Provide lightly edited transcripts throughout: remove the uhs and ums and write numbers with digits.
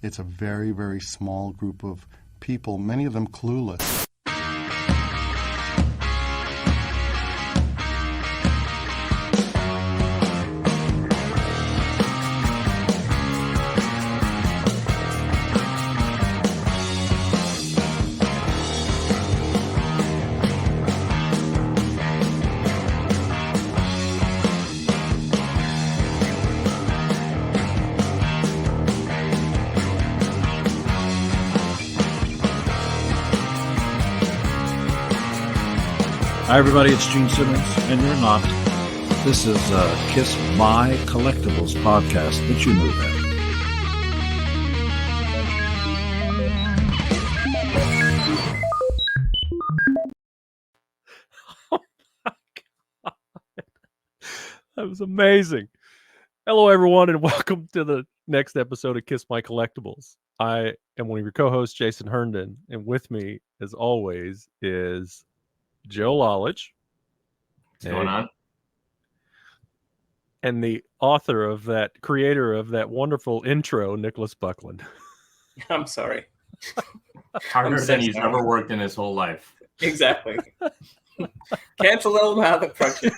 It's a very, very small group of people, many of them clueless. Hi everybody, it's Gene Simmons, and you're not. This is Kiss My Collectibles podcast, but you know that. Oh my God. That was amazing. Hello everyone, and welcome to the next episode of Kiss My Collectibles. I am one of your co-hosts, Jason Herndon, and with me, as always, is Joe Lollich. What's going on? And the author of that, creator of that wonderful intro, Nicholas Buckland. I'm sorry. Harder than he's ever worked in his whole life. Exactly. Cancel them out of the project.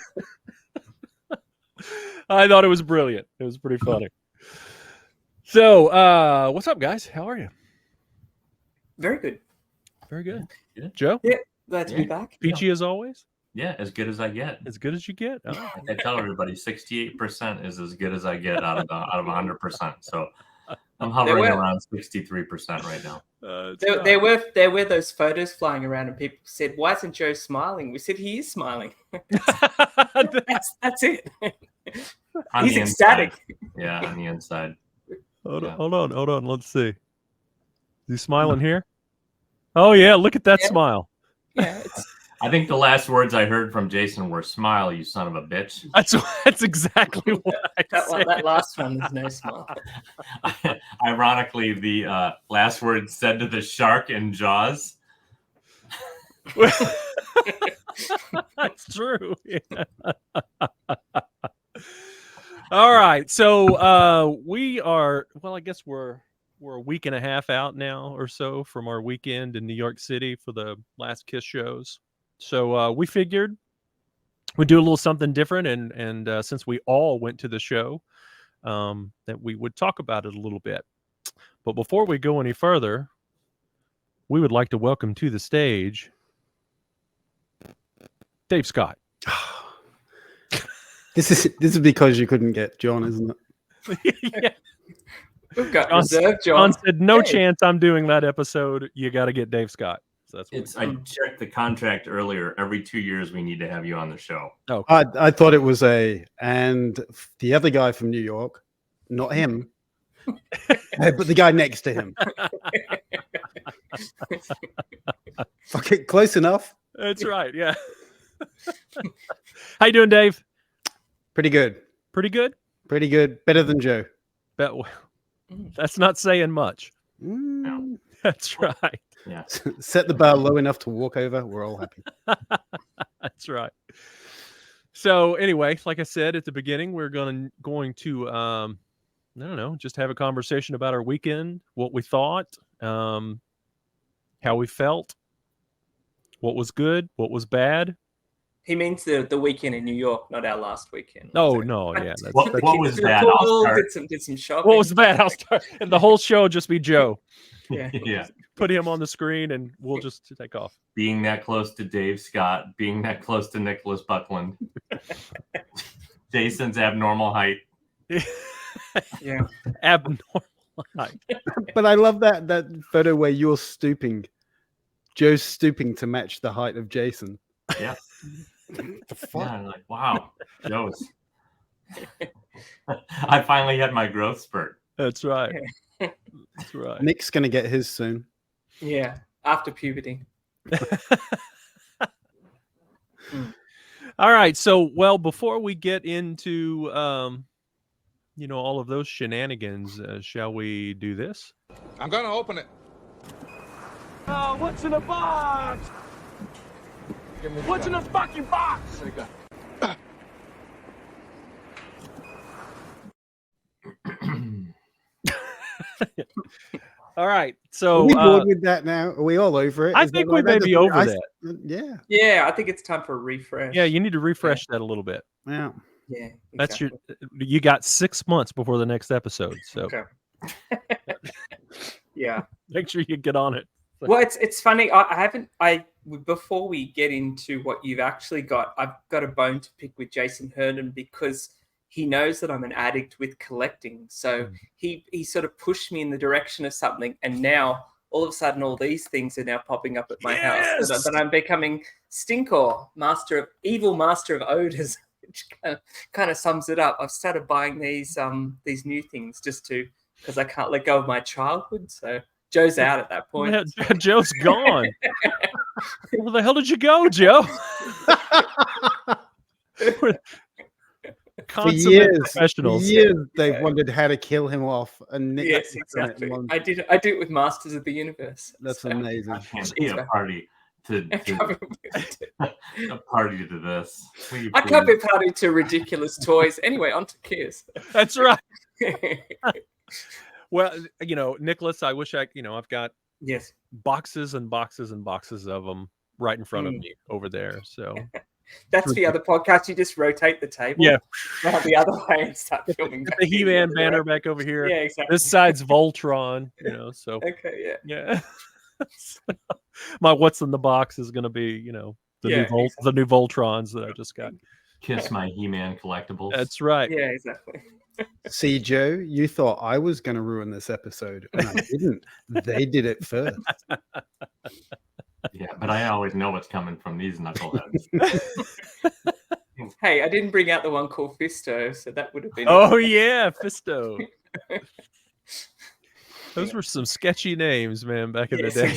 I thought it was brilliant. It was pretty funny. So, what's up, guys? How are you? Very good. Very good. Yeah. Joe? Yeah, glad to be back. Peachy as always? Yeah, as good as I get. As good as you get? Oh. I tell everybody, 68% is as good as I get out of 100%. So I'm hovering around 63% right now. There were those photos flying around, and people said, "Why isn't Joe smiling?" We said, "He is smiling." that's it. He's ecstatic. Yeah, on the inside. Hold on. Let's see. Is he smiling here? Oh yeah, look at that smile. Yeah, I think the last words I heard from Jason were "Smile, you son of a bitch." That's exactly what I said. That last one was no smile. Ironically, the last word said to the shark in Jaws. That's true. Yeah. All right, so we are. Well, I guess we're a week and a half out now or so from our weekend in New York City for the last Kiss shows. So we figured we'd do a little something different, and since we all went to the show, that we would talk about it a little bit. But before we go any further, we would like to welcome to the stage Dave Scott. This is because you couldn't get John, isn't it? Yeah. We've got reserved John. Said, no chance I'm doing that episode. You got to get Dave Scott. So that's I checked the contract earlier. Every 2 years, we need to have you on the show. Oh, I thought it was and the other guy from New York, not him, but the guy next to him. Fuck it, close enough. That's right. Yeah. How you doing, Dave? Pretty good. Pretty good. Pretty good. Better than Joe. That's not saying much. No. That's right. Yeah. Set the bar low enough to walk over. We're all happy. That's right. So anyway, like I said at the beginning, we're going to I don't know, just have a conversation about our weekend, what we thought, how we felt, what was good, what was bad. He means the weekend in New York, not our last weekend. Oh no, yeah. What was bad? Did some shopping. What was bad? I'll start, and the whole show just be Joe. Yeah. Yeah. Put him on the screen, and we'll just take off. Being that close to Dave Scott, being that close to Nicholas Buckland, Jason's abnormal height. Yeah. Abnormal height. But I love that photo where you're stooping. Joe's stooping to match the height of Jason. Yeah. The fuck? Yeah, I'm like, wow, Joe's. I finally had my growth spurt. That's right. That's right. Nick's gonna get his soon. Yeah. After puberty. All right. So, well, before we get into, all of those shenanigans, shall we do this? I'm gonna open it. Oh, what's in the box? What's in the fucking box? There you go. All right. Are So we bored with that now? Are we all over it? I Is that think we like may that? be over that. Yeah. Yeah, I think it's time for a refresh. Yeah, you need to refresh that a little bit. Yeah. Yeah, That's exactly. you got 6 months before the next episode. So Okay. Yeah. make sure you get on it. Well, it's funny. I haven't. Before we get into what you've actually got, I've got a bone to pick with Jason Herndon because he knows that I'm an addict with collecting. So he sort of pushed me in the direction of something, and now all of a sudden, all these things are now popping up at my house. That I'm becoming Stinkor, evil master of odors, which kind of sums it up. I've started buying these new things just because I can't let go of my childhood. So Joe's out at that point. Yeah, Joe's gone. Where the hell did you go, Joe? For years, professionals. they've wondered how to kill him off. And Nick Yes, has done it exactly. in one- I do it with Masters of the Universe. That's So- amazing. I can't be a party to a party to this. Will you I can't be please? party to ridiculous toys. Anyway, on to Kiss. That's right. Well, Nicholas, I wish I've got Yes. boxes and boxes and boxes of them right in front of me over there. So That's the other podcast. You just rotate the table. Yeah. Round the other way and start filming. Get back the in He-Man other banner way. back over here. Yeah, exactly. This side's Voltron, so Okay, yeah. yeah. My what's in the box is gonna be, the new Voltrons that I just got. Kiss my He-Man collectibles. That's right. Yeah, exactly. See, Joe, you thought I was going to ruin this episode, and I didn't. They did it first. Yeah, but I always know what's coming from these knuckleheads. Hey, I didn't bring out the one called Fisto, so that would have been. Oh yeah, Fisto. Those were some sketchy names, man, back in the day.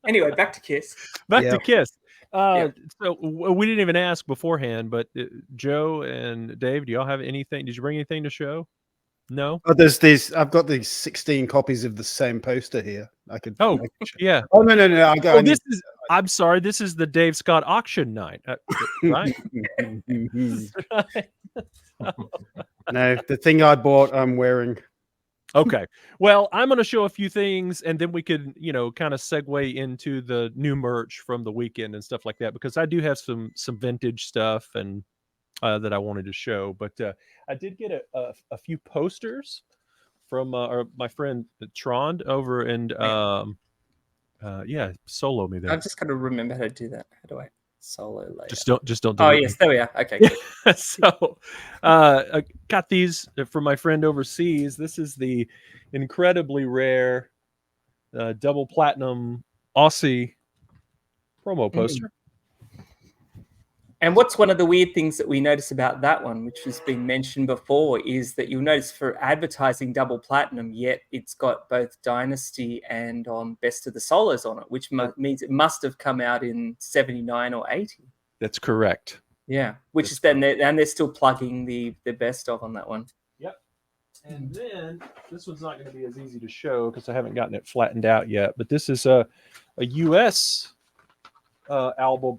Anyway, back to Kiss. Back Yeah. to Kiss. So we didn't even ask beforehand, but Joe and Dave, do y'all have anything? Did you bring anything to show? No. Oh, there's these. I've got these 16 copies of the same poster here. I could. Oh, yeah. Oh no! I got. Oh, I'm sorry. This is the Dave Scott auction night, right? No, the thing I bought, I'm wearing. Okay. Well, I'm going to show a few things, and then we could, kind of segue into the new merch from the weekend and stuff like that, because I do have some vintage stuff and that I wanted to show. But I did get a few posters from my friend Trond over and solo me there. I'm just going to remember how to do that. How do I solo later? Just don't do Oh it. yes, there we are. Okay. Good. So I got these from my friend overseas. This is the incredibly rare double platinum Aussie promo poster. And what's one of the weird things that we notice about that one, which has been mentioned before, is that you'll notice for advertising double platinum, yet it's got both Dynasty and on Best of the Solos on it, which means it must have come out in 79 or 80. That's correct. Yeah, which is then they're still plugging the best of on that one. Yep. And then this one's not going to be as easy to show because I haven't gotten it flattened out yet. But this is a U.S. Album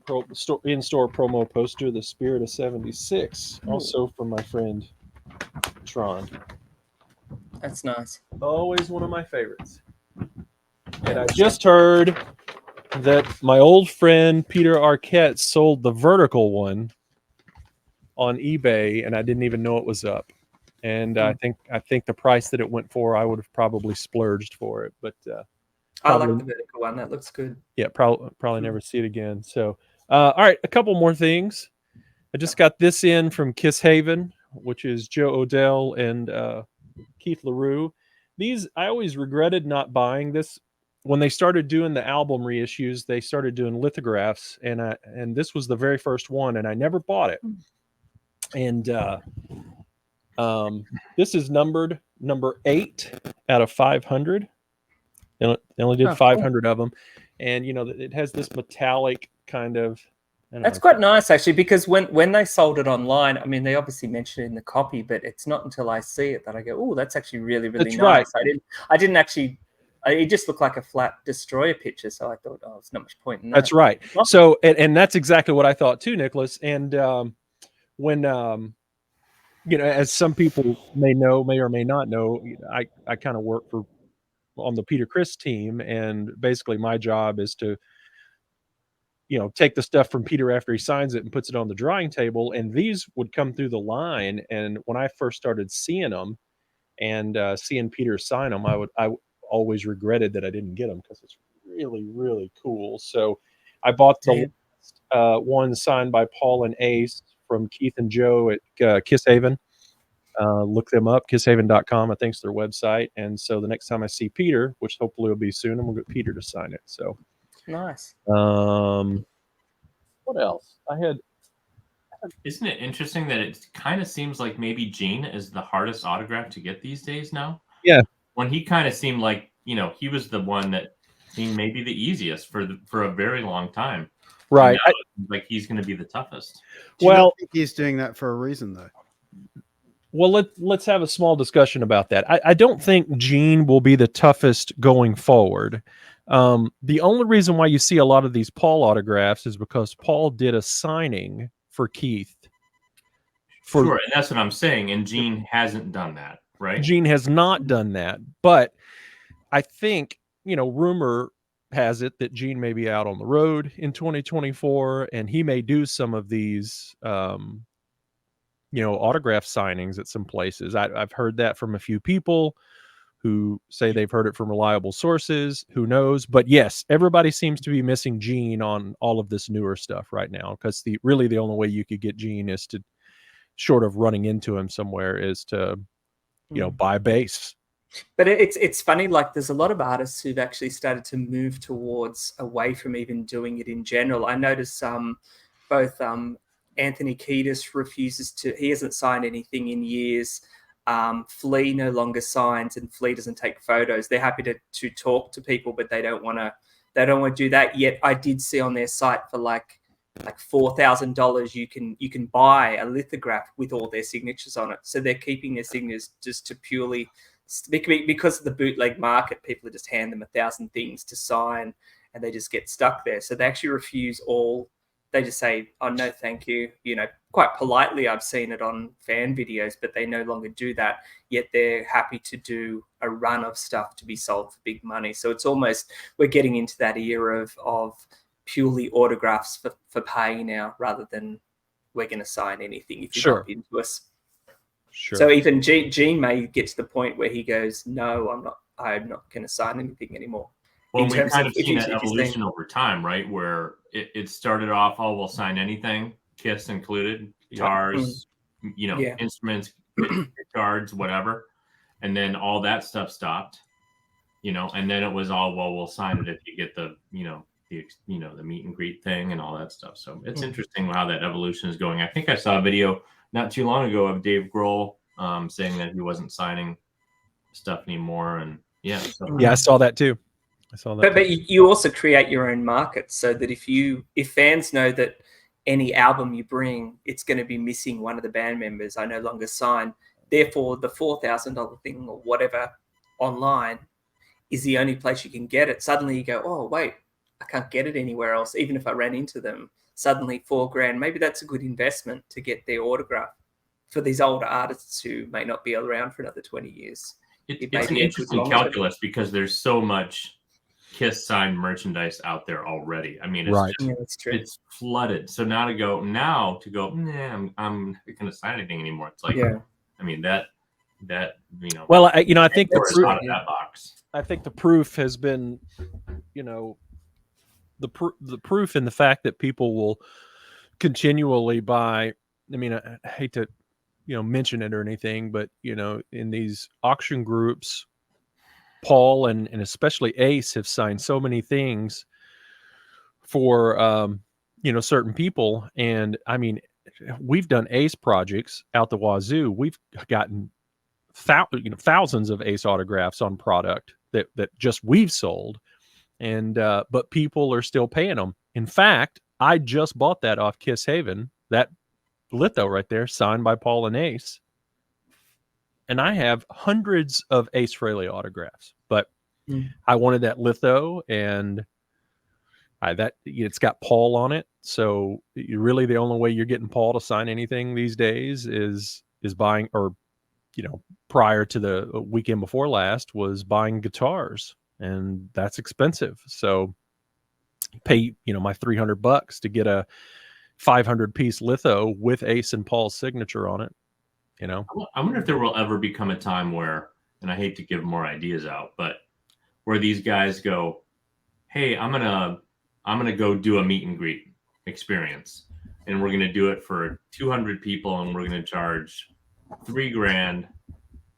in-store promo poster, The Spirit of 76, also from my friend Tron. That's nice. Always one of my favorites. And I just heard that my old friend Peter Arquette sold the vertical one on eBay, and I didn't even know it was up. And I think the price that it went for, I would have probably splurged for it. But I like the vertical one. That looks good. yeah, probably never see it again. So, all right, a couple more things. I just got this in from Kiss Haven, which is Joe Odell and Keith LaRue. These, I always regretted not buying this. When they started doing the album reissues, they started doing lithographs, and this was the very first one, and I never bought it. And this is numbered number 8 out of 500. They only did 500 of them, and it has this metallic kind of. That's quite nice actually, because when they sold it online, I mean, they obviously mentioned it in the copy, but it's not until I see it that I go, "Oh, that's actually really, really That's nice." right. I didn't actually. It just looked like a flat destroyer picture, so I thought, "Oh, there's not much point in that." That's right. So, and that's exactly what I thought too, Nicholas. And when as some people may or may not know, I kind of work on the Peter Criss team, and basically my job is to take the stuff from Peter after he signs it and puts it on the drawing table. And these would come through the line. And when I first started seeing them and seeing Peter sign them, I always regretted that I didn't get them because it's really, really cool. So I bought the one signed by Paul and Ace from Keith and Joe at Kiss Haven. Look them up, kisshaven.com, I think is their website. And so the next time I see Peter, which hopefully will be soon, I'm going to get Peter to sign it. So nice. What else? Isn't it interesting that it kind of seems like maybe Gene is the hardest autograph to get these days now? Yeah. When he kind of seemed like, he was the one that seemed maybe the easiest for a very long time. Right. Like he's going to be the toughest. Do you not think he's doing that for a reason, though? Well, let's have a small discussion about that. I don't think Gene will be the toughest going forward. The only reason why you see a lot of these Paul autographs is because Paul did a signing for Keith. Sure, and that's what I'm saying. And Gene hasn't done that, right? Gene has not done that. But I think, rumor has it that Gene may be out on the road in 2024, and he may do some of these autograph signings at some places. I've heard that from a few people who say they've heard it from reliable sources. Who knows? But yes, everybody seems to be missing Gene on all of this newer stuff right now, because really the only way you could get Gene is to, short of running into him somewhere, is to buy base. But it's funny, like there's a lot of artists who've actually started to move towards away from even doing it in general. I noticed both Anthony Kiedis he hasn't signed anything in years. Flea no longer signs, and Flea doesn't take photos. They're happy to talk to people, but they don't want to do that yet. I did see on their site for like $4,000 you can buy a lithograph with all their signatures on it. So they're keeping their signatures just to purely, because of the bootleg market, people just hand them 1,000 things to sign and they just get stuck there. So they actually refuse all. They just say, oh, no, thank you. Quite politely, I've seen it on fan videos, but they no longer do that. Yet they're happy to do a run of stuff to be sold for big money. So it's almost, we're getting into that era of purely autographs for pay now, rather than we're going to sign anything if you're not into us. Sure. So even Gene may get to the point where he goes, no, I'm not going to sign anything anymore. Well, we've kind of seen that evolution over time, right? Where it started off, oh, we'll sign anything, Kiss included, guitars, instruments, cards, whatever. And then all that stuff stopped, and then it was all, well, we'll sign it if you get the meet and greet thing and all that stuff. So it's interesting how that evolution is going. I think I saw a video not too long ago of Dave Grohl saying that he wasn't signing stuff anymore. And I saw that too. But you also create your own market, so that if fans know that any album you bring, it's going to be missing one of the band members, I no longer sign. Therefore, the $4,000 thing or whatever online is the only place you can get it. Suddenly you go, oh, wait, I can't get it anywhere else. Even if I ran into them, suddenly $4,000, maybe that's a good investment to get their autograph for these older artists who may not be around for another 20 years. It's an interesting calculus because there's so much Kiss signed merchandise out there already. I mean, it's it's flooded. So now to go, I'm not going to sign anything anymore. It's like, I mean, that well, I think out of that box. I think the proof has been, the proof in the fact that people will continually buy. I mean, I hate to, mention it or anything, but in these auction groups, Paul and especially Ace have signed so many things for certain people. And I mean, we've done Ace projects out the wazoo. We've gotten thousands of Ace autographs on product that just we've sold, and but people are still paying them. In fact, I just bought that off Kiss Haven, that litho right there, signed by Paul and Ace. And I have hundreds of Ace Frehley autographs, but I wanted that litho, and it's got Paul on it. So really the only way you're getting Paul to sign anything these days is is buying, or prior to the weekend before last, was buying guitars, and that's expensive. So pay my $300 to get a 500 piece litho with Ace and Paul's signature on it. I wonder if there will ever become a time where, and I hate to give more ideas out, but where these guys go, hey, I'm gonna go do a meet and greet experience, and we're gonna do it for 200 people, and we're gonna charge $3,000.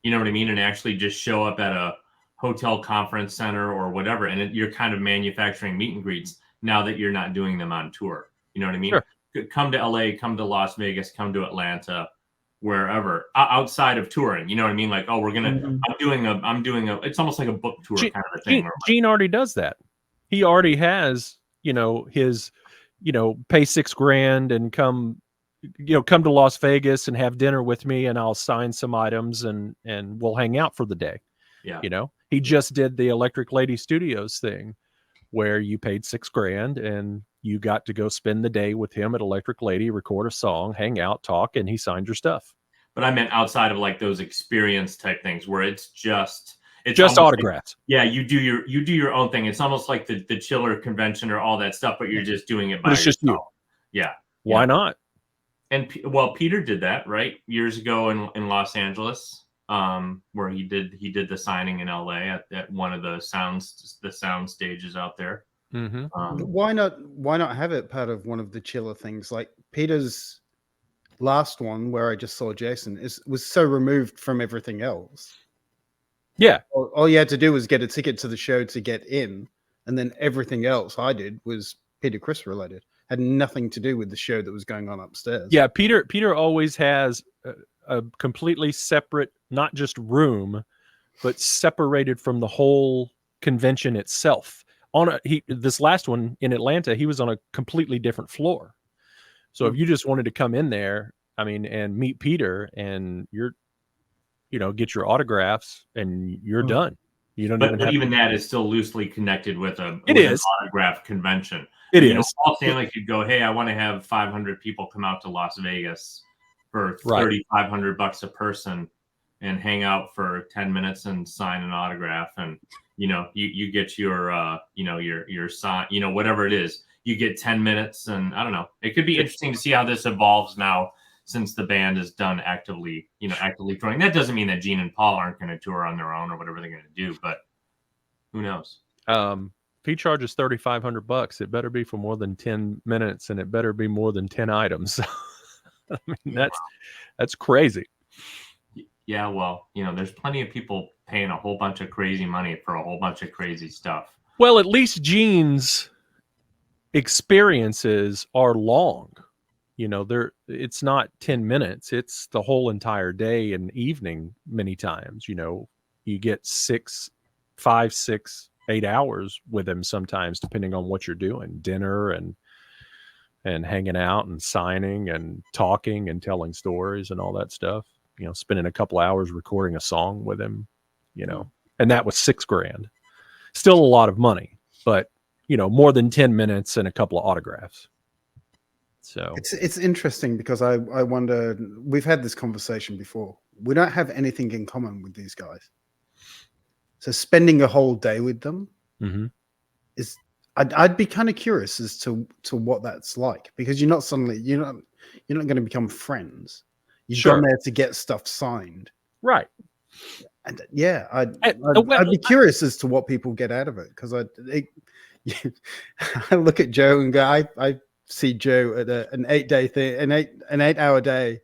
You know what I mean? And actually just show up at a hotel conference center or whatever, and you're kind of manufacturing meet and greets now that you're not doing them on tour. You know what I mean? Sure. Come to LA, come to Las Vegas, come to Atlanta, wherever outside of touring. You know what I mean? Like, oh, we're gonna. I'm doing a. It's almost like a book tour kind of a thing. Gene already does that. He already has his pay $6,000 and come to Las Vegas and have dinner with me, and I'll sign some items, and we'll hang out for the day. Yeah. He just did the Electric Lady Studios thing where you paid $6,000 and you got to go spend the day with him at Electric Lady, record a song, hang out, talk, and he signed your stuff. But I meant outside of like those experience type things where it's just autographs. Like, you do your own thing. It's almost like the Chiller convention or all that stuff, but you're just doing it by yourself. Just you. Yeah. Why not? And Peter did that right years ago in Los Angeles, where he did the signing in LA at one of the sound stages out there. Mm-hmm. Why not have it part of one of the Chiller things? Like Peter's last one, where I just saw Jason, was so removed from everything else. Yeah, all you had to do was get a ticket to the show to get in, and then everything else I did was Peter Criss related. Had nothing to do with the show that was going on upstairs. Yeah, Peter always has a completely separate, not just room, but separated from the whole convention itself. This last one in Atlanta, he was on a completely different floor. So if you just wanted to come in there, and meet Peter, and get your autographs, and you're done. You don't even that is still loosely connected with an autograph convention. It is. Paul Stanley could go, hey, I want to have 500 people come out to Las Vegas for $3,500 a person and hang out for 10 minutes and sign an autograph, and you get your your sign, whatever it is, you get 10 minutes, and I don't know. It could be interesting to see how this evolves now, since the band is done actively touring. That doesn't mean that Gene and Paul aren't going to tour on their own or whatever they're going to do, but who knows? If he charges $3,500, it better be for more than 10 minutes, and it better be more than 10 items. That's crazy. Yeah, well, there's plenty of people paying a whole bunch of crazy money for a whole bunch of crazy stuff. Well, at least Gene's experiences are long. It's not 10 minutes. It's the whole entire day and evening many times. You get 5, 6, 8 hours with him sometimes, depending on what you're doing. Dinner and hanging out and signing and talking and telling stories and all that stuff. Spending a couple hours recording a song with him, and that was $6,000. Still a lot of money, but more than 10 minutes and a couple of autographs. So it's interesting because I wonder, we've had this conversation before. We don't have anything in common with these guys. So spending a whole day with them is, I'd be kind of curious as to what that's like, because you're not going to become friends. You've gone there to get stuff signed. Right. And yeah, I'd be curious as to what people get out of it, because I look at Joe and go, I see Joe at an 8-day thing, an 8-hour day.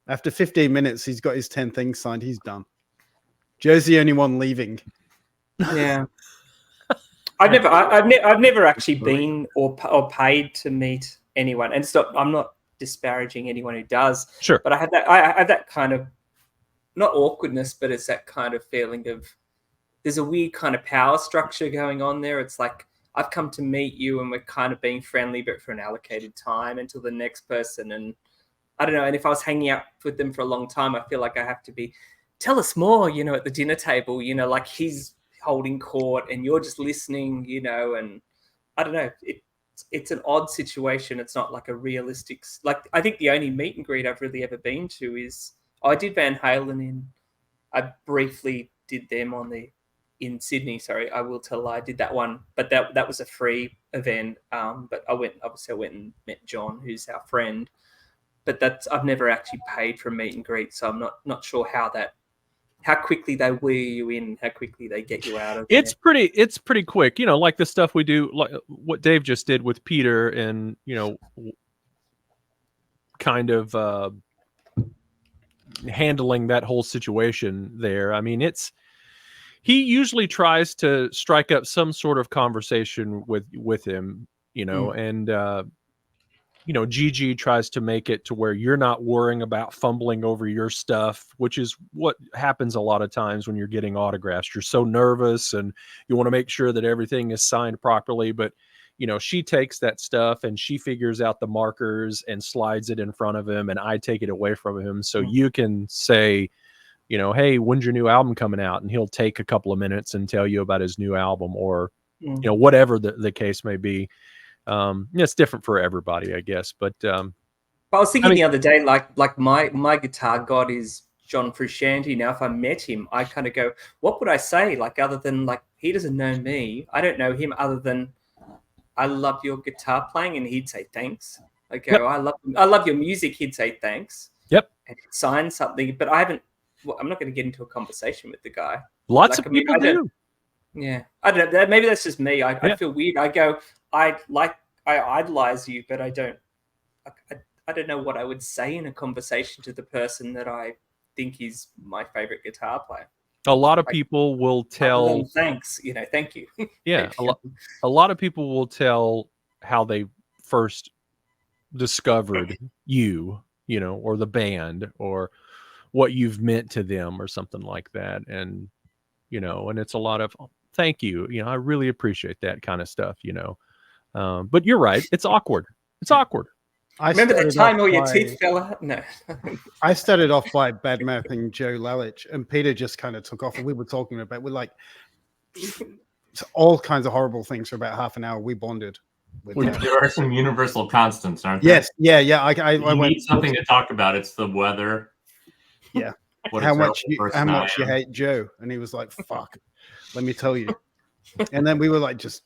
After 15 minutes, he's got his 10 things signed. He's done. Joe's the only one leaving. Yeah. I've never actually been or paid to meet anyone, and I'm not disparaging anyone who does. Sure. But I have that kind of, not awkwardness, but it's that kind of feeling of, there's a weird kind of power structure going on there. It's like, I've come to meet you and we're kind of being friendly, but for an allocated time until the next person. And I don't know. And if I was hanging out with them for a long time, I feel like I have to tell us more, at the dinner table, like he's holding court and you're just listening, and I don't know. It's an odd situation. It's not like a realistic, I think the only meet and greet I've really ever been to is I did Van Halen I briefly did them in Sydney. Sorry, I will tell a lie. I did that one, but that was a free event. But I went and met John, who's our friend. But I've never actually paid for a meet and greet, so I'm not sure how quickly they wheel you in, how quickly they get you out of there. It's pretty quick, like the stuff we do, like what Dave just did with Peter, and kind of handling that whole situation there. I mean, he usually tries to strike up some sort of conversation with him, and Gigi tries to make it to where you're not worrying about fumbling over your stuff, which is what happens a lot of times when you're getting autographs. You're so nervous and you want to make sure that everything is signed properly. But, she takes that stuff and she figures out the markers and slides it in front of him, and I take it away from him. So you can say, hey, when's your new album coming out? And he'll take a couple of minutes and tell you about his new album, or, whatever the case may be. It's different for everybody, I guess. But I was thinking the other day, like my guitar god is John Frusciante. Now, if I met him, I kind of go, what would I say? Like, other than he doesn't know me, I don't know him other than I love your guitar playing, and he'd say thanks. I go, yep. I love your music. He'd say thanks. Yep. And he'd sign something, but I'm not going to get into a conversation with the guy. Lots of people do. Yeah, I don't know. Maybe that's just me. I feel weird. I go, I idolize you, but I don't know what I would say in a conversation to the person that I think is my favorite guitar player. A lot of people will tell. Thanks, thank you. Yeah, a lot of people will tell how they first discovered you, or the band, or what you've meant to them, or something like that, and and it's a lot of thank you. I really appreciate that kind of stuff. But you're right. It's awkward. It's awkward. I remember the time where your teeth fell out? No. I started off by bad-mouthing Joe Lalich, and Peter just kind of took off, and we were talking about, all kinds of horrible things for about half an hour. We bonded. There are some universal constants, aren't there? Yes. Yeah. I need something to talk about. It's the weather. Yeah. How much you hate Joe. And he was like, fuck, let me tell you. And then we were just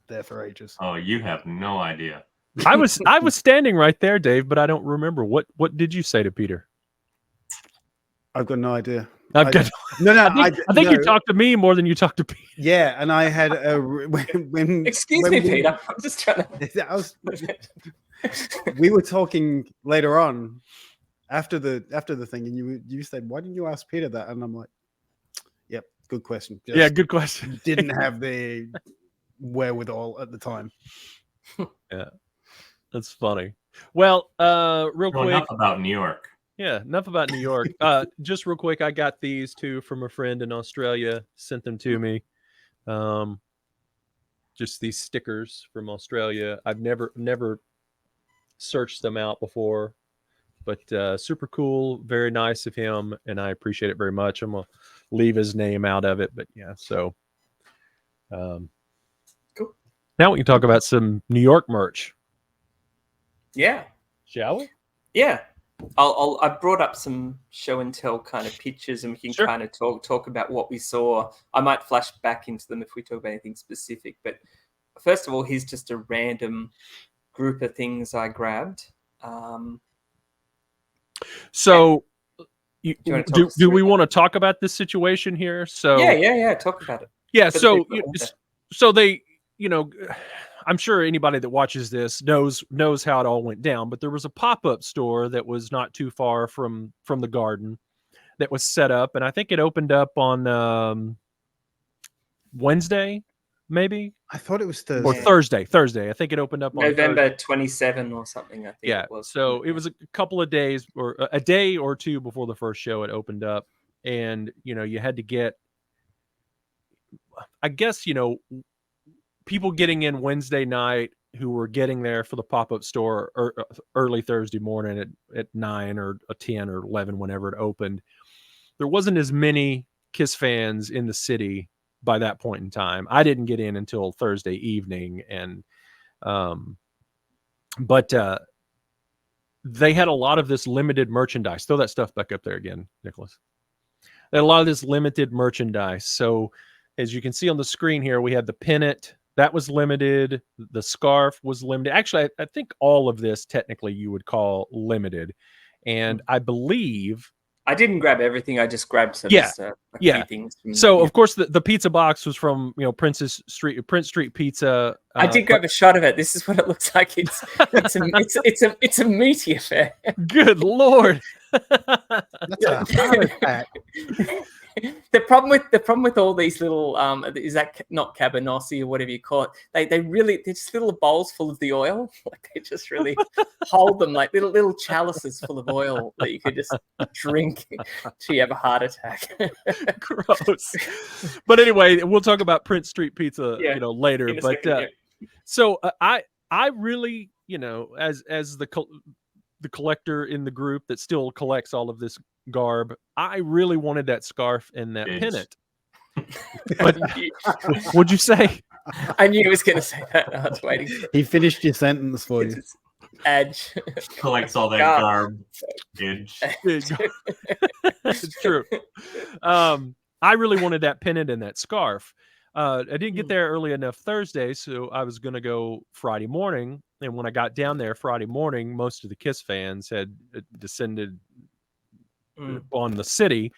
there for ages. Oh, you have no idea. I was standing right there, Dave, but I don't remember. What did you say to Peter? I've got no idea. No. I think no. You talked to me more than you talked to Peter. Yeah, and I had Excuse me, Peter. I'm just trying to. We were talking later on after the thing, and you said, "Why didn't you ask Peter that?" And I'm like, "Yep, good question." Good question. Didn't have the wherewithal at the time. Yeah, that's funny. Well, real quick. Enough about New York. Yeah, enough about New York. Just real quick, I got these two from a friend in Australia. Sent them to me. Just these stickers from Australia. I've never searched them out before, but super cool, very nice of him, and I appreciate it very much. I'm gonna leave his name out of it, but yeah. So, cool. Now we can talk about some New York merch. Yeah. Shall we? Yeah. I brought up some show and tell kind of pictures, and we can kind of talk about what we saw. I might flash back into them if we talk about anything specific. But first of all, here's just a random group of things I grabbed. So, do we want to talk about this situation here? So yeah, talk about it. Yeah, so they, I'm sure anybody that watches this knows how it all went down, but there was a pop-up store that was not too far from the garden that was set up, and I think it opened up on Wednesday, maybe. I thought it was Thursday. Or Thursday. I think it opened up on November 27 or something, I think it was. So it was a couple of days or a day or two before the first show it opened up, and you had to get, I guess, people getting in Wednesday night who were getting there for the pop-up store early Thursday morning at 9 or 10 or 11, whenever it opened. There wasn't as many Kiss fans in the city by that point in time. I didn't get in until Thursday evening, and but they had a lot of this limited merchandise. Throw that stuff back up there again, Nicholas. They had a lot of this limited merchandise. So as you can see on the screen here, we had the pennant. That was limited. The scarf was limited. Actually, I think all of this technically you would call limited. And I believe... I didn't grab everything. I just grabbed some few things. Of course, the pizza box was from Prince Street Pizza. I did grab a shot of it. This is what it looks like. It's a meaty affair. Good Lord. That's a heart attack. The problem with all these little is that not cabanossi or whatever you call it. They're just little bowls full of the oil. Like they just really hold them like little chalices full of oil that you could just drink till you have a heart attack. Gross. But anyway, we'll talk about Prince Street Pizza later. But so I really as the collector in the group that still collects all of this garb, I really wanted that scarf and that pennant. But what'd you say? I knew he was going to say that. I was waiting. He finished your sentence for you. Edge collects all that garb. Edge. It's true. I really wanted that pennant and that scarf. I didn't get there early enough Thursday, so I was going to go Friday morning. And when I got down there Friday morning, most of the KISS fans had descended on the city.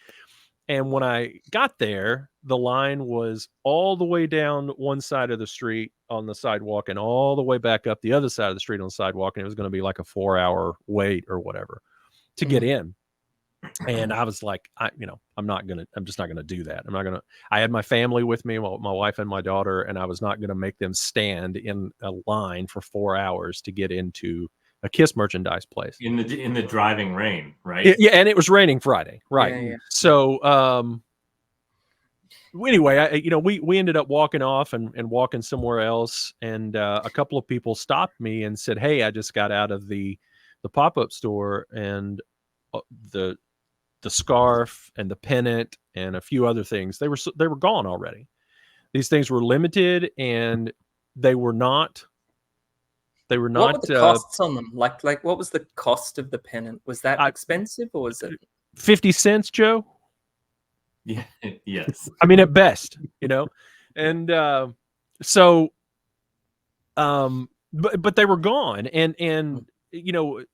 And when I got there, the line was all the way down one side of the street on the sidewalk and all the way back up the other side of the street on the sidewalk. And it was going to be like a 4-hour wait or whatever to get in. And I was like, I'm just not going to do that. I had my family with me, my wife and my daughter, and I was not going to make them stand in a line for 4 hours to get into a KISS merchandise place in the driving rain, right? Yeah. And it was raining Friday. Right. Yeah. So, anyway, we ended up walking off and walking somewhere else. And, a couple of people stopped me and said, "Hey, I just got out of the pop-up store and the scarf and the pennant and a few other things, they were gone already. These things were limited and they were not What were the costs on them? Like what was the cost of the pennant? Was that expensive or was it 50 cents, Joe? Yeah. Yes. I mean, at best, and so but they were gone. And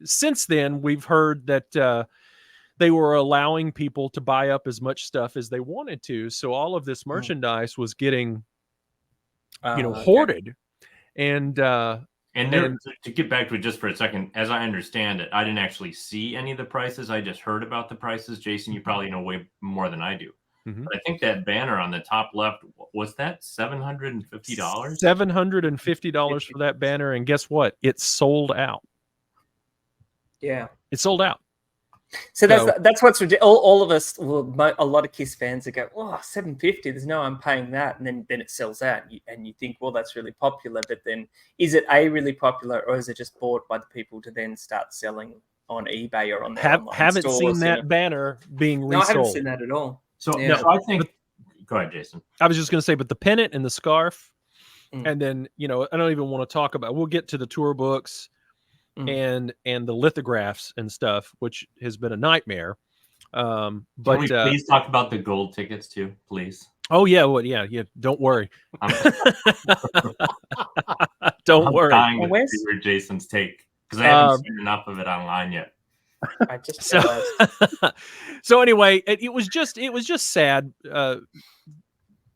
since then we've heard that they were allowing people to buy up as much stuff as they wanted to. So all of this merchandise was getting, hoarded. And to get back to it just for a second, as I understand it, I didn't actually see any of the prices. I just heard about the prices. Jason, you probably know way more than I do. Mm-hmm. But I think that banner on the top left, was that $750? $750 for that banner. And guess what? It's sold out. Yeah. It's sold out. So that's what's ridiculous. All of us, a lot of KISS fans that go, "Oh, $750. There's no, I'm paying that," and then it sells out, and you think, well, that's really popular. But then, is it really popular, or is it just bought by the people to then start selling on eBay or on their online haven't stores, seen that banner being resold? No, I haven't seen that at all. So I think. Go ahead, Jason. I was just going to say, but the pennant and the scarf, and then I don't even want to talk about. We'll get to the tour books. And the lithographs and stuff, which has been a nightmare. But can we please talk about the gold tickets too, please? Oh yeah, yeah. Don't worry. Don't worry. I'm dying to hear Jason's take because I haven't seen enough of it online yet. I just so anyway, it was just sad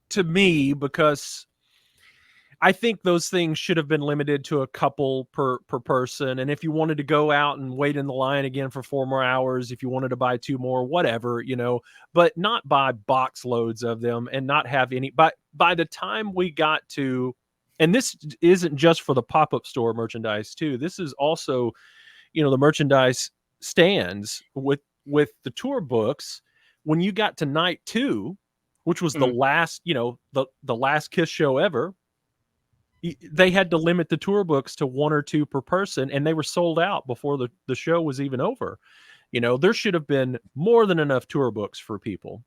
to me because I think those things should have been limited to a couple per person. And if you wanted to go out and wait in the line again for 4 more hours, if you wanted to buy 2 more, whatever, but not buy box loads of them and not have any. But by the time we got to, and this isn't just for the pop-up store merchandise too. This is also, the merchandise stands with the tour books. When you got to night 2, which was the last, the last KISS show ever, they had to limit the tour books to 1 or 2 per person, and they were sold out before the show was even over. There should have been more than enough tour books for people.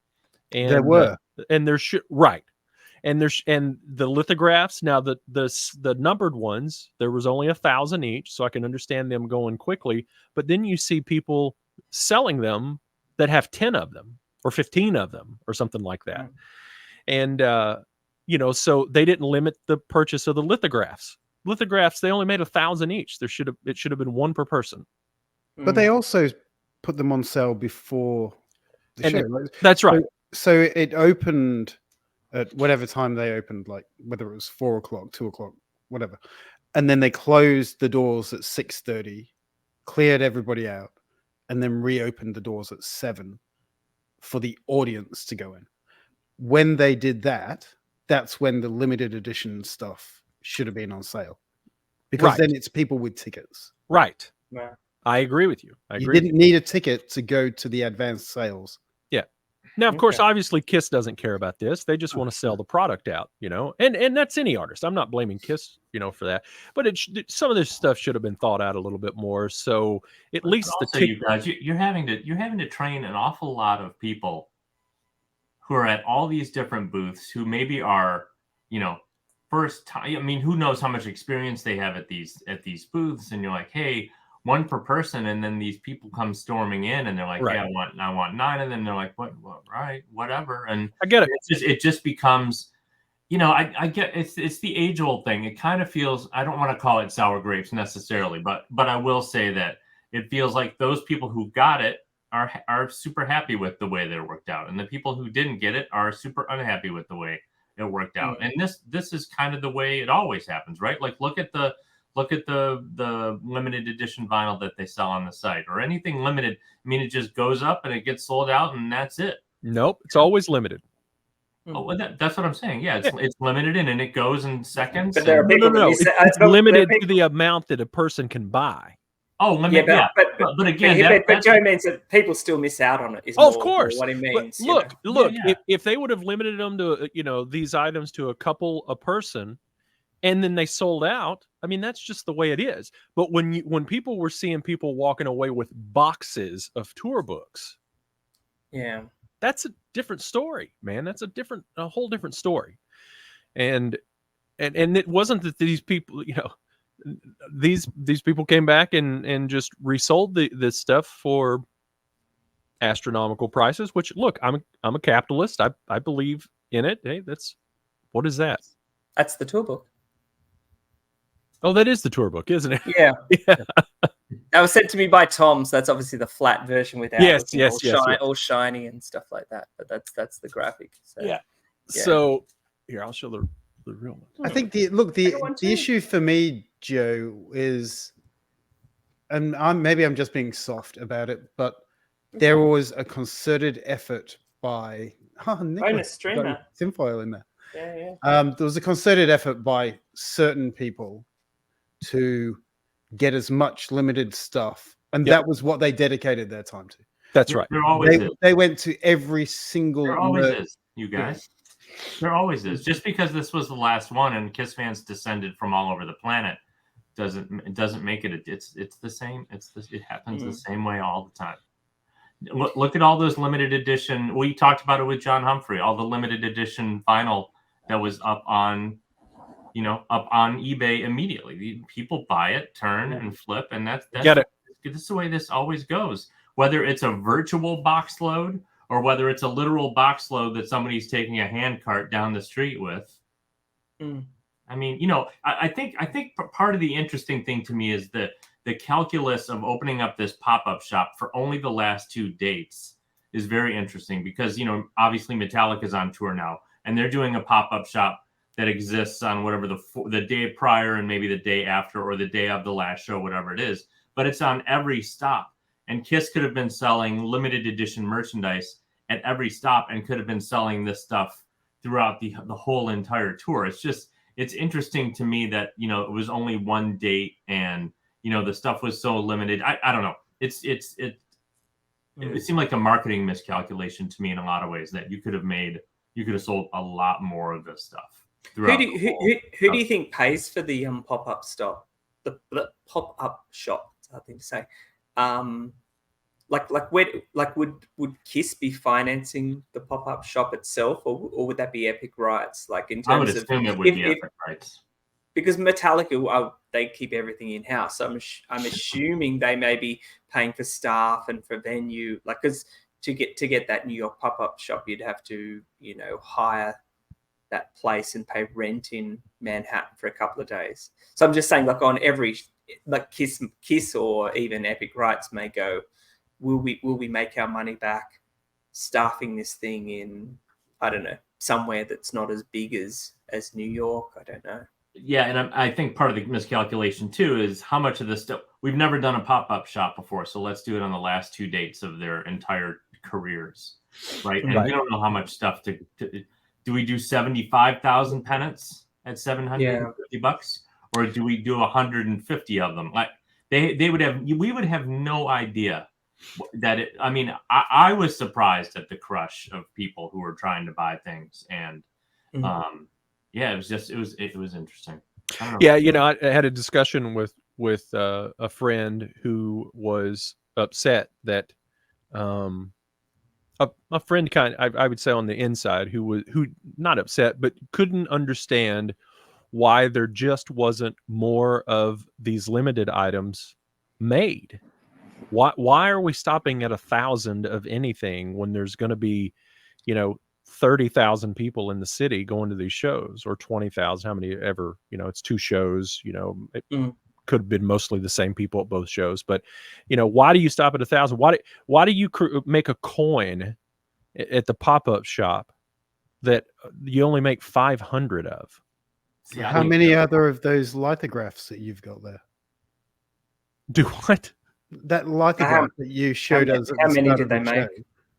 And there were. And there should, right. And the lithographs. Now the numbered ones, there was only 1,000 each, so I can understand them going quickly. But then you see people selling them that have 10 of them or 15 of them or something like that. And so they didn't limit the purchase of the lithographs. Lithographs, they only made 1,000 each. It should have been one per person. But they also put them on sale before the show. That's right. So it opened at whatever time they opened, like whether it was 4 o'clock, 2 o'clock, whatever. And then they closed the doors at 6:30, cleared everybody out, and then reopened the doors at 7 for the audience to go in. When they did that, that's when the limited edition stuff should have been on sale. Because then it's people with tickets. Right. Yeah. I agree with you. You didn't need a ticket to go to the advanced sales. Yeah. Now, of course, obviously, Kiss doesn't care about this. They just want to sell the product out, and that's any artist. I'm not blaming Kiss, for that. But some of this stuff should have been thought out a little bit more. So at least you guys, you're having to train an awful lot of people who are at all these different booths who maybe are, first time. I mean, who knows how much experience they have at these booths? And you're like, hey, one per person, and then these people come storming in, and they're like, "Yeah, I want 9," and then they're like, "What? Right, whatever." And I get it. It just becomes, I get it's the age old thing. It kind of feels. I don't want to call it sour grapes necessarily, but I will say that it feels like those people who got it are super happy with the way they're worked out, and the people who didn't get it are super unhappy with the way it worked out. And this is kind of the way it always happens, right? Like look at the limited edition vinyl that they sell on the site or anything limited. I mean, it just goes up and it gets sold out and that's it. Nope. It's always limited. Oh, well, that's what I'm saying. Yeah, it's limited and it goes in seconds. But there are people it's limited to the amount that a person can buy. Oh, limited. Yeah, but again, but Joe means that people still miss out on it. Of course. What he means. But look. If they would have limited them to these items to a couple a person, and then they sold out, I mean, that's just the way it is. But when people were seeing people walking away with boxes of tour books, that's a different story, man. That's a whole different story. And it wasn't that these people, these people came back and just resold this stuff for astronomical prices. Which, look, I'm a capitalist. I believe in it. Hey, what is that? That's the tour book. Oh, that is the tour book, isn't it? Yeah. That was sent to me by Tom, so that's obviously the flat version without all shiny and stuff like that. But that's the graphic. So, yeah. So here, I'll show the real one. I think the issue for me, Joe, is, and I'm just being soft about it, but there was a concerted effort by bonus streamer tinfoil in there. Yeah. There was a concerted effort by certain people to get as much limited stuff, and that was what they dedicated their time to. That's right. There always is. They went to every single. There always is, you guys. There always is. Just because this was the last one and Kiss fans descended from all over the planet doesn't make it. It's the same. It happens the same way all the time. Look at all those limited edition. We talked about it with John Humphrey. All the limited edition vinyl that was up on eBay immediately. People buy it, turn and flip, and that's Get it. This is the way this always goes. Whether it's a virtual box load or whether it's a literal box load that somebody's taking a hand cart down the street with. I mean, I think part of the interesting thing to me is the calculus of opening up this pop-up shop for only the last 2 dates is very interesting because, obviously Metallica's on tour now and they're doing a pop-up shop that exists on whatever the day prior and maybe the day after or the day of the last show, whatever it is, but it's on every stop. And Kiss could have been selling limited edition merchandise at every stop and could have been selling this stuff throughout the whole entire tour. It's interesting to me that, it was only 1 date and, the stuff was so limited. I don't know. It seemed like a marketing miscalculation to me in a lot of ways that you could have sold a lot more of this stuff. Who do you think pays for the pop-up stop? The pop-up shop, it's a hard thing to say. would Kiss be financing the pop-up shop itself, or would that be Epic Rights? Like in terms I would assume it would be Epic Rights. Because Metallica, they keep everything in house. So I'm assuming they may be paying for staff and for venue, like because to get that New York pop-up shop, you'd have to hire that place and pay rent in Manhattan for a couple of days. So I'm just saying, like on every Kiss or even Epic Rights may go, will we make our money back staffing this thing in, I don't know, somewhere that's not as big as New York? I don't know. Yeah, and I think part of the miscalculation too is how much of this stuff we've never done a pop-up shop before, so let's do it on the last 2 dates of their entire careers, right? And we don't know how much stuff to do. We do 75,000 pennants at $750, or do we do 150 of them? Like we would have no idea that it. I mean, I was surprised at the crush of people who were trying to buy things, and yeah, it was interesting. Yeah, I had a discussion with a friend who was upset that a friend I would say on the inside who not upset but couldn't understand why there just wasn't more of these limited items made. Why are we stopping at 1,000 of anything when there's going to be 30,000 people in the city going to these shows, or 20,000, how many ever, it's 2 shows, it could have been mostly the same people at both shows, but why do you stop at 1,000? Why do you make a coin at the pop-up shop that you only make 500 of? Yeah, how many other of those lithographs that you've got there? Do what? That lithograph that you showed us. How many did they make?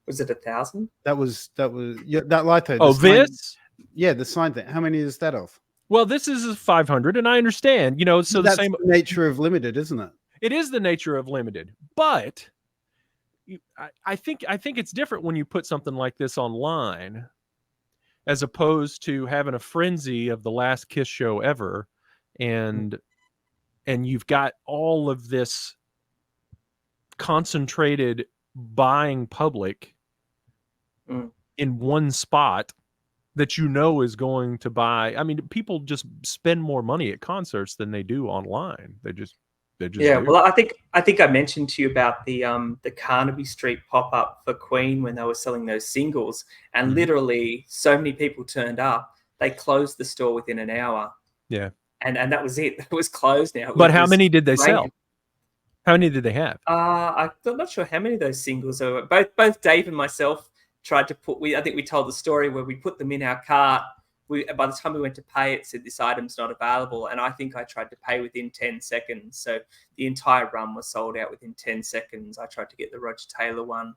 Was it 1,000? That was that litho. Oh, this? Yeah, the sign thing. How many is that of? Well, this is 500, and I understand, so that's the same nature of limited, isn't it? It is the nature of limited, but I think it's different when you put something like this online, as opposed to having a frenzy of the last Kiss show ever, and you've got all of this concentrated buying public in one spot that is going to buy. I mean, people just spend more money at concerts than they do online. They just yeah. do. Well, I think I mentioned to you about the Carnaby Street pop-up for Queen when they were selling those singles, and literally so many people turned up, they closed the store within an hour. Yeah. And that was it. It was closed now. But how many did they sell? How many did they have? I'm not sure how many of those singles there were. Both Dave and myself tried to I think we told the story where we put them in our cart. By the time we went to pay, it said this item's not available. And I think I tried to pay within 10 seconds. So the entire run was sold out within 10 seconds. I tried to get the Roger Taylor one.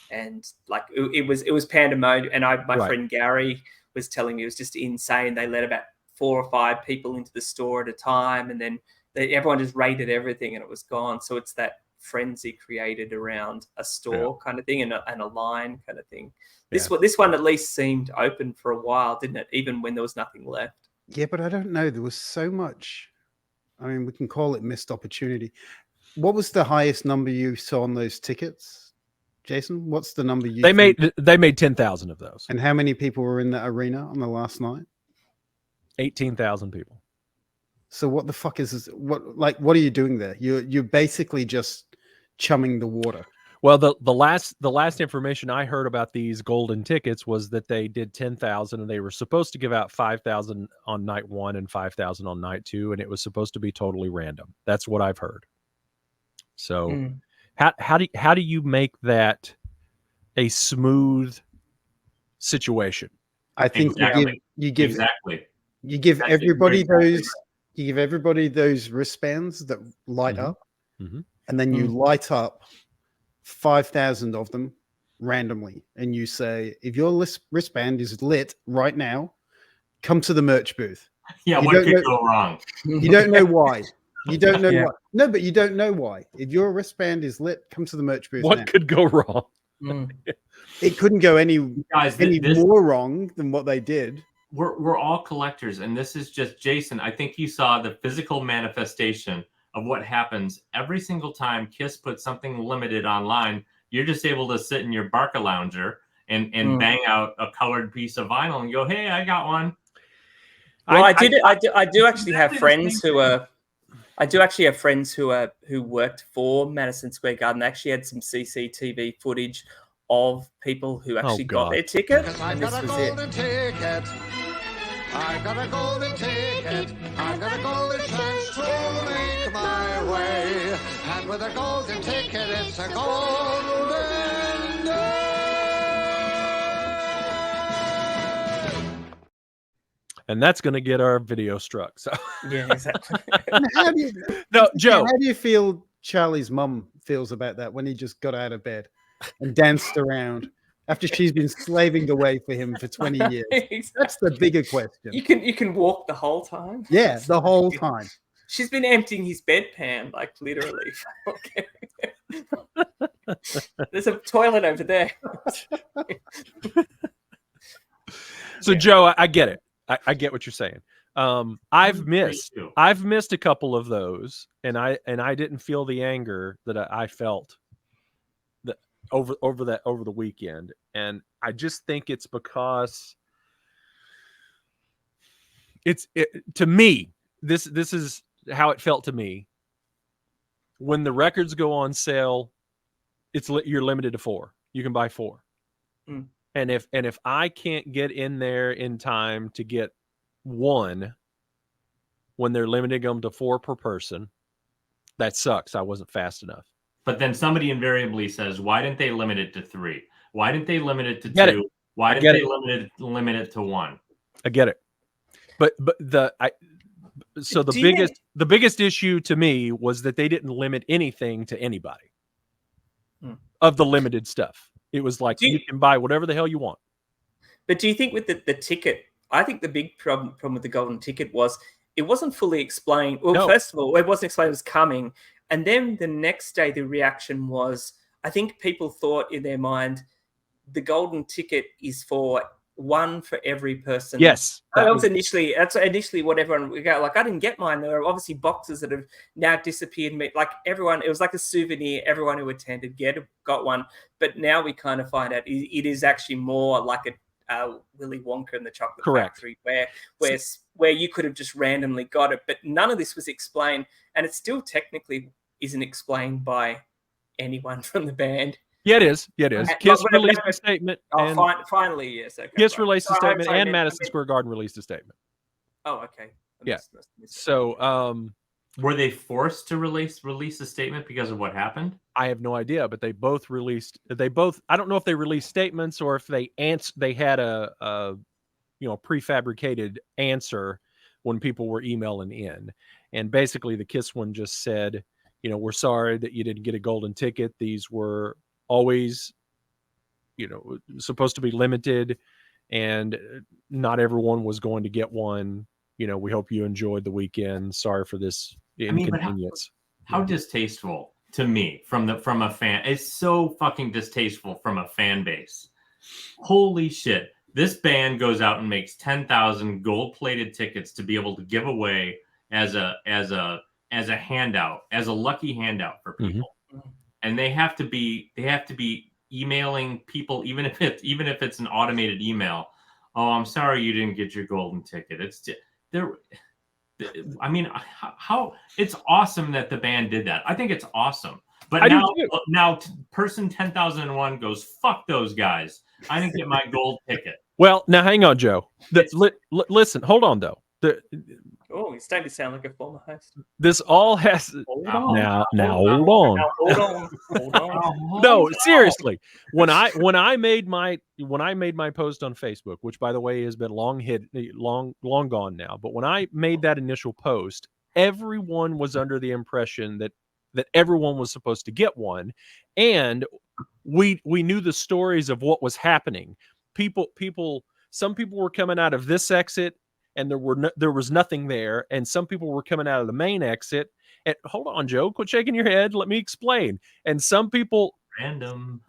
And like it was pandemonium. And my friend Gary was telling me it was just insane. They let about 4 or 5 people into the store at a time. And then everyone just raided everything and it was gone. So it's that frenzy created around a store kind of thing and a line kind of thing. This one at least seemed open for a while, didn't it? Even when there was nothing left. Yeah, but I don't know. There was so much. I mean, we can call it missed opportunity. What was the highest number you saw on those tickets, Jason? What's the number you? They made 10,000 of those. And how many people were in the arena on the last night? 18,000 people. So what the fuck is this? What are you doing there? You're basically just chumming the water. Well, the last information I heard about these golden tickets was that they did 10,000 and they were supposed to give out 5,000 on night 1 and 5,000 on night 2, and it was supposed to be totally random. That's what I've heard. So how do you make that a smooth situation? I think you give everybody those wristbands that light up, and then you light up 5,000 of them randomly, and you say, if your wristband is lit right now, come to the merch booth. Yeah, what could go wrong? You don't know why. You don't know why. No, but you don't know why. If your wristband is lit, come to the merch booth. What could go wrong? It couldn't go any more wrong than what they did. We're all collectors, and this is just Jason. I think you saw the physical manifestation of what happens every single time Kiss puts something limited online. You're just able to sit in your Barca lounger and bang out a colored piece of vinyl and go, hey, I got one. Well, I do actually have friends who are. I do actually have friends who worked for Madison Square Garden. They actually had some CCTV footage of people who actually got their ticket. And this was it. I've got a golden ticket. I've got a golden chance to make my way. And with a golden ticket, it's a golden day. And that's going to get our video struck. So yeah, exactly. No, Joe. How do you feel Charlie's mum feels about that when he just got out of bed and danced around? After she's been slaving away for him for 20 years. Exactly. That's the bigger question. You can walk the whole time. Yeah, the whole time. She's been emptying his bedpan, like literally. There's a toilet over there. So Joe, I get it. I get what you're saying. I've missed a couple of those, and I didn't feel the anger that I felt over the weekend. And I just think it's because to me, this is how it felt to me. When the records go on sale, you're limited to 4. You can buy 4. And if I can't get in there in time to get 1 when they're limiting them to 4 per person, that sucks. I wasn't fast enough. But then somebody invariably says, why didn't they limit it to 3? Why didn't they limit it to 2? Why didn't they limit it to 1? I get it. But the biggest issue to me was that they didn't limit anything to anybody of the limited stuff. It was like you can buy whatever the hell you want. But do you think with the ticket, I think the big problem with the golden ticket was it wasn't fully explained. Well, no. First of all, it wasn't explained it was coming. And then the next day, the reaction was, I think people thought in their mind, the golden ticket is for 1 for every person. Yes. That's initially what everyone got. Like, I didn't get mine. There are obviously boxes that have now disappeared. Like everyone, it was like a souvenir. Everyone who attended got one. But now we kind of find out it is actually more like a Willy Wonka and the Chocolate Factory, where you could have just randomly got it. But none of this was explained. And it still technically isn't explained by anyone from the band. Yeah, it is. Kiss released a statement. Finally, yes. Okay, Kiss released a statement, and Madison Square Garden released a statement. Oh, okay. Yeah. So, were they forced to release a statement because of what happened? I have no idea, but they both released. I don't know if they released statements or if they had a prefabricated answer when people were emailing in, and basically the Kiss one just said, we're sorry that you didn't get a golden ticket. These were always, supposed to be limited, and not everyone was going to get one. We hope you enjoyed the weekend. Sorry for this inconvenience. How distasteful to me from a fan. It's so fucking distasteful from a fan base. Holy shit. This band goes out and makes 10,000 gold-plated tickets to be able to give away as a handout, as a lucky handout for people. Mm-hmm. And they have to be emailing people, even if it's an automated email. Oh, I'm sorry you didn't get your golden ticket. It's there. I mean, how it's awesome that the band did that. I think it's awesome. But now person 10,001 goes, fuck those guys. I didn't get my gold ticket. Well, now hang on, Joe. Listen, hold on though. He's starting to sound like a former host. This all has hold on. No, seriously. When I made my post on Facebook, which by the way has been long gone now, but when I made that initial post, everyone was under the impression that everyone was supposed to get one, and we knew the stories of what was happening. Some people were coming out of this exit, and there was nothing there, and some people were coming out of the main exit. And hold on, Joe, quit shaking your head. Let me explain. And some people random,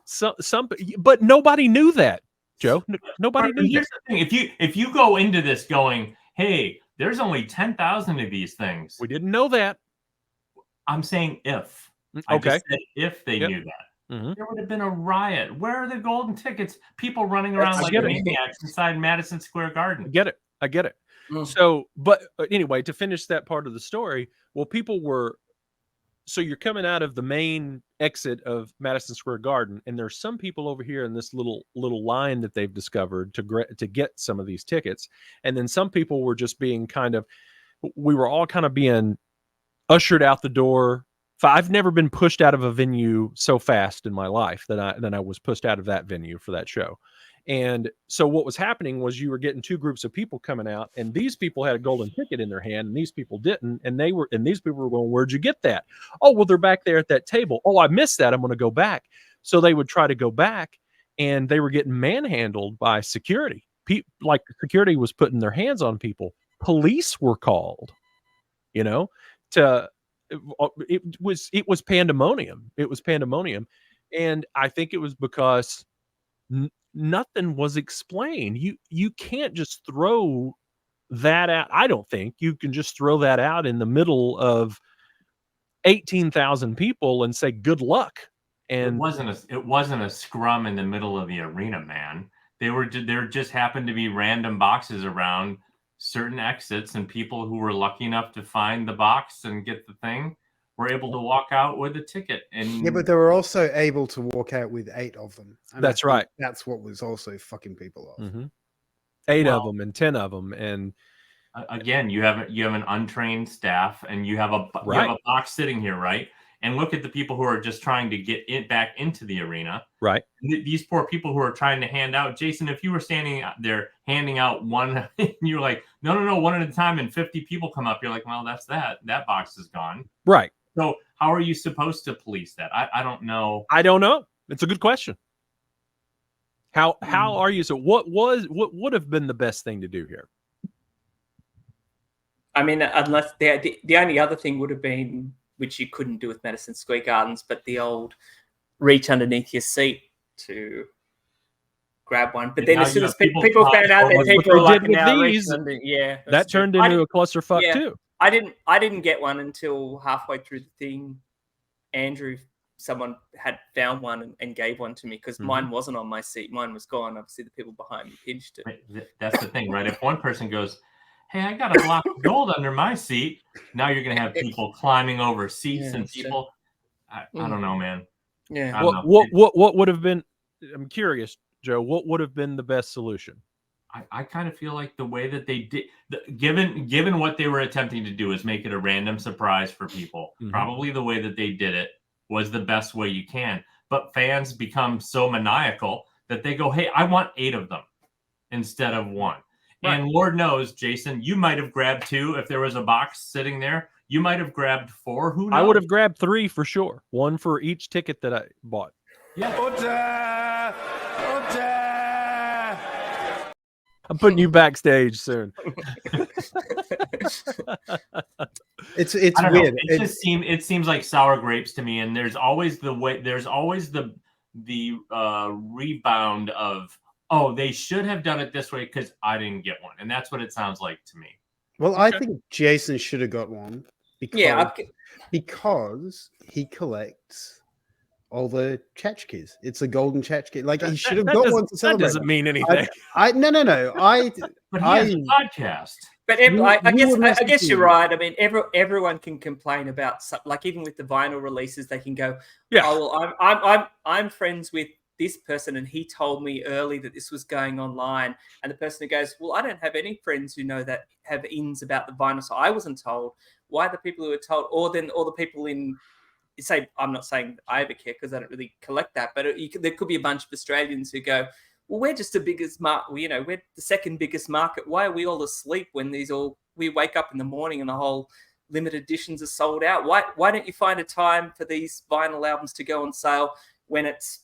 but nobody knew that, Joe. Nobody knew that. The thing. If you go into this going, hey, there's only 10,000 of these things. We didn't know that. I'm saying if. Okay. I just said if they knew that. there would have been a riot. Where are the golden tickets? People running around like maniacs inside Madison Square Garden. I get it. So, but anyway, to finish that part of the story, well, so you're coming out of the main exit of Madison Square Garden, and there's some people over here in this little line that they've discovered to get some of these tickets. And then some people were just being we were all kind of being ushered out the door. I've never been pushed out of a venue so fast in my life than I was pushed out of that venue for that show. And so what was happening was you were getting two groups of people coming out, and these people had a golden ticket in their hand and these people didn't. And these people were going, "Where'd you get that?" "Oh, well, they're back there at that table." "Oh, I missed that. I'm going to go back." So they would try to go back, and they were getting manhandled by security. Like security was putting their hands on people. Police were called, it was pandemonium. It was pandemonium. And I think it was because nothing was explained. You can't just throw that out. I don't think you can just throw that out in the middle of 18,000 people and say good luck. And it wasn't a scrum in the middle of the arena, man. There just happened to be random boxes around certain exits, and people who were lucky enough to find the box and get the thing were able to walk out with a ticket. And but they were also able to walk out with 8 of them. And that's right. That's what was also fucking people off. 8 of them and 10 of them. And again, you have an untrained staff, and you have a box sitting here, right? And look at the people who are just trying to get back into the arena. Right. These poor people who are trying to hand out. Jason, if you were standing there handing out one, and you're like, no, one at a time, and 50 people come up, you're like, well, that's that box is gone. Right. So how are you supposed to police that? I don't know. I don't know. It's a good question. How are you? So what would have been the best thing to do here? I mean, unless the only other thing would have been, which you couldn't do with Madison Square Gardens, but the old reach underneath your seat to grab one. But then as soon as people found out that people were like, that turned into a clusterfuck too. I didn't get one until halfway through the thing. Andrew, someone had found one and gave one to me because mine wasn't on my seat. Mine was gone. Obviously, the people behind me pinched it. That's the thing, right? If one person goes, "Hey, I got a block of gold under my seat," now you're going to have people climbing over seats and people. I don't know, man. Yeah. What would have been? I'm curious, Joe. What would have been the best solution? I kind of feel like the way that they did, given what they were attempting to do, is make it a random surprise for people. Probably the way that they did it was the best way you can. But fans become so maniacal that they go, "Hey, I want 8 of them instead of 1." Right. And Lord knows, Jason, you might have grabbed 2 if there was a box sitting there. You might have grabbed 4. Who knows? I would have grabbed 3 for sure. 1 for each ticket that I bought. Yeah. I'm putting you backstage soon. It's weird. It seems like sour grapes to me, and there's always the rebound of, "Oh, they should have done it this way because I didn't get one," and that's what it sounds like to me. Well, I think Jason should have got one because he collects all the tchotchkes. It's a golden tchotchke. Like he should have got one to celebrate. That doesn't mean anything. No. But he has a podcast. But I guess you're right. I mean, everyone can complain about, like, even with the vinyl releases, they can go, "Oh, well, I'm friends with this person, and he told me early that this was going online." And the person who goes, "Well, I don't have any friends who know that have ins about the vinyl, so I wasn't told." Why the people who are told, or the people in, say, I'm not saying I ever care because I don't really collect that, but there could be a bunch of Australians who go, "Well, we're just the biggest market. We're the second biggest market. Why are we all asleep when we wake up in the morning and the whole limited editions are sold out? Why don't you find a time for these vinyl albums to go on sale when it's,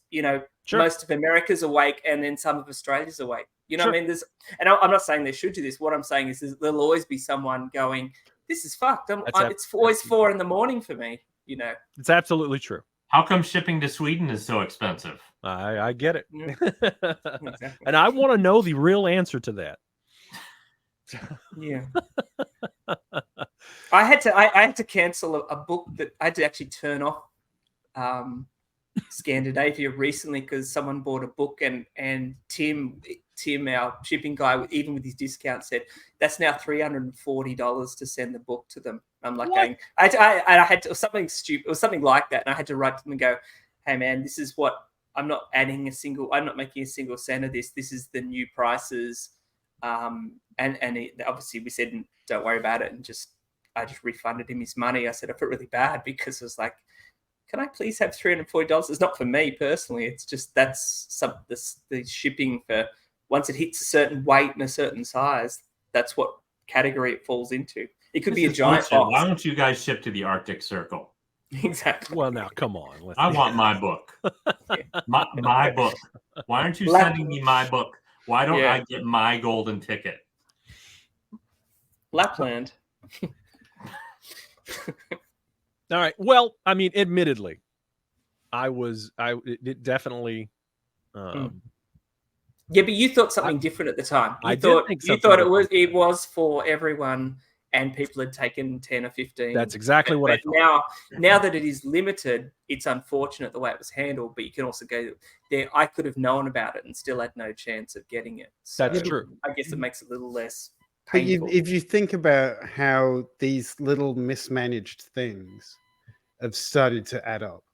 Sure. most of America's awake and then some of Australia's awake?" What I mean? And I'm not saying they should do this. What I'm saying is there'll always be someone going, "This is fucked. It's always 4 a.m. for me." It's absolutely true. How come shipping to Sweden is so expensive? I get it. Yeah. Exactly. And I want to know the real answer to that. Yeah. I had to cancel a book that I had to actually turn off Scandinavia recently because someone bought a book and Tim, our shipping guy, even with his discount, said that's now $340 to send the book to them. I'm like, going, I had to, something stupid, or something like that, and I had to write to them and go, hey man, this is what I'm not making a single cent of this. This is the new prices. And obviously we said, don't worry about it, and I just refunded him his money. I said I felt really bad because it was like, can I please have $340? It's not for me personally. It's just that's the shipping for once it hits a certain weight and a certain size. That's what category it falls into. It could be a giant box. Why don't you guys ship to the Arctic Circle? Exactly. Well, now come on. I want my book. my book. Why aren't you sending me my book? Why don't I get my golden ticket? Lapland. All right. Well, I mean, admittedly, it definitely. Yeah, but you thought something different at the time. You thought it was for everyone, and people had taken 10 or 15. That's exactly what I thought. Now that it is limited, it's unfortunate the way it was handled. But you can also go there. I could have known about it and still had no chance of getting it. So that's true. I guess it makes it a little less. But if you think about how these little mismanaged things have started to add up.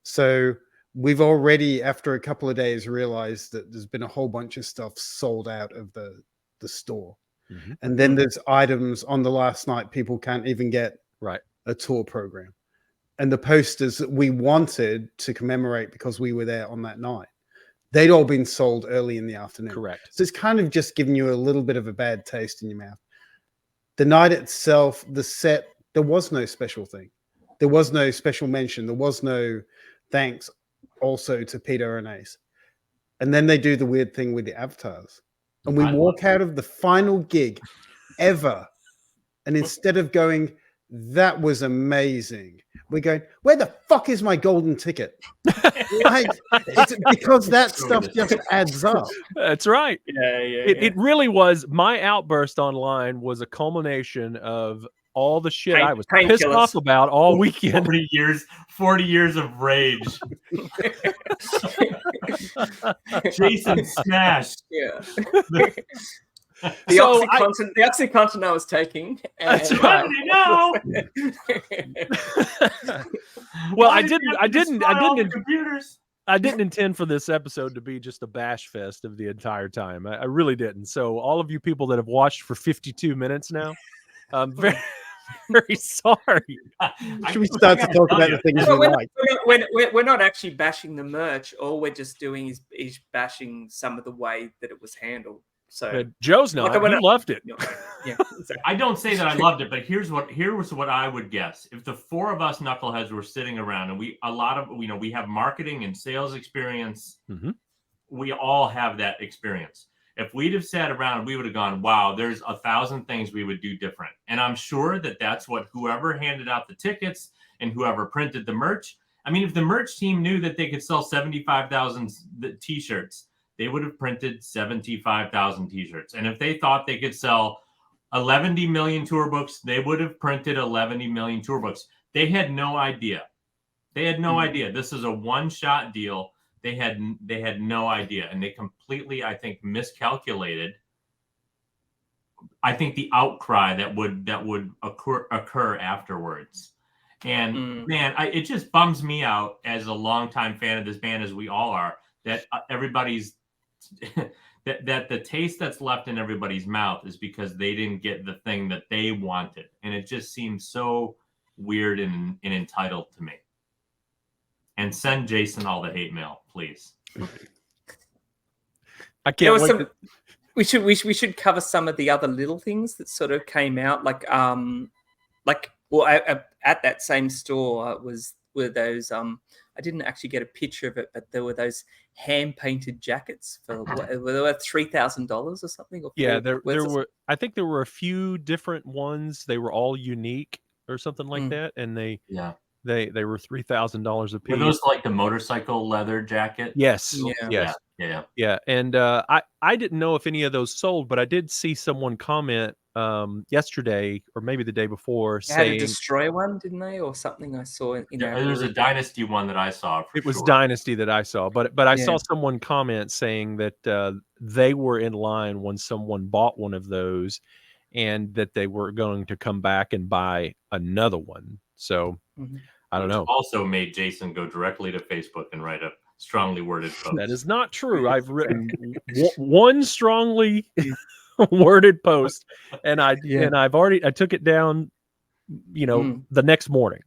So we've already, after a couple of days, realized that there's been a whole bunch of stuff sold out of the store. Mm-hmm. And then there's items on the last night people can't even get a tour program. And the posters that we wanted to commemorate because we were there on that night, they'd all been sold early in the afternoon. Correct. So it's kind of just giving you a little bit of a bad taste in your mouth. The night itself, the set, there was no special thing. There was no special mention. There was no thanks also to Peter and Ace. And then they do the weird thing with the avatars. And we walk out of the final gig ever. And instead of going, that was amazing, we're going, where the fuck is my golden ticket? It's because that stuff just adds up. That's right. Yeah. It really was. My outburst online was a culmination of all the shit I was pissed off about all weekend. 40 years of rage. Jason smashed. Yeah. The OxyContin I was taking. That's right. Well, I didn't intend for this episode to be just a bash fest of the entire time. I really didn't. So all of you people that have watched for 52 minutes now, very, very sorry. Should we start to talk about the things we like? We're not actually bashing the merch. All we're just doing is bashing some of the way that it was handled. So Joe's not. He loved it. Yeah, exactly. I don't say that I loved it, but here was what I would guess. If the four of us knuckleheads were sitting around, and we have marketing and sales experience, we all have that experience. If we'd have sat around, we would have gone, wow, there's 1,000 things we would do different. And I'm sure that that's what whoever handed out the tickets and whoever printed the merch. I mean, if the merch team knew that they could sell 75,000 t-shirts, they would have printed 75,000 t-shirts. And if they thought they could sell 11 million tour books, they would have printed 11 million tour books. They had no idea. This is a one-shot deal. They had no idea. And they completely, I think, miscalculated. I think the outcry that would occur afterwards. And man, it just bums me out as a longtime fan of this band, as we all are, that everybody's that the taste that's left in everybody's mouth is because they didn't get the thing that they wanted. And it just seems so weird and entitled to me. And send Jason all the hate mail, please. I can't wait. We should cover some of the other little things that sort of came out, at that same store were those I didn't actually get a picture of it, but there were those hand painted jackets for were they $3,000 or something? Or there were. I think there were a few different ones. They were all unique or something like that, and They were $3,000 a piece. Were those like the motorcycle leather jacket? Yes. Yeah. Yes. Yeah. And I didn't know if any of those sold, but I did see someone comment yesterday or maybe the day before They had a saying Destroy one, didn't they, or something? I saw in Yeah, there's a Dynasty one that I saw. it was sure. Dynasty that I saw, but I Yeah. saw someone comment saying that they were in line when someone bought one of those, and that they were going to come back and buy another one. So I don't Which know. Also made Jason go directly to Facebook and write a strongly worded post. That is not true. I've written one strongly worded post, and I took it down, the next morning.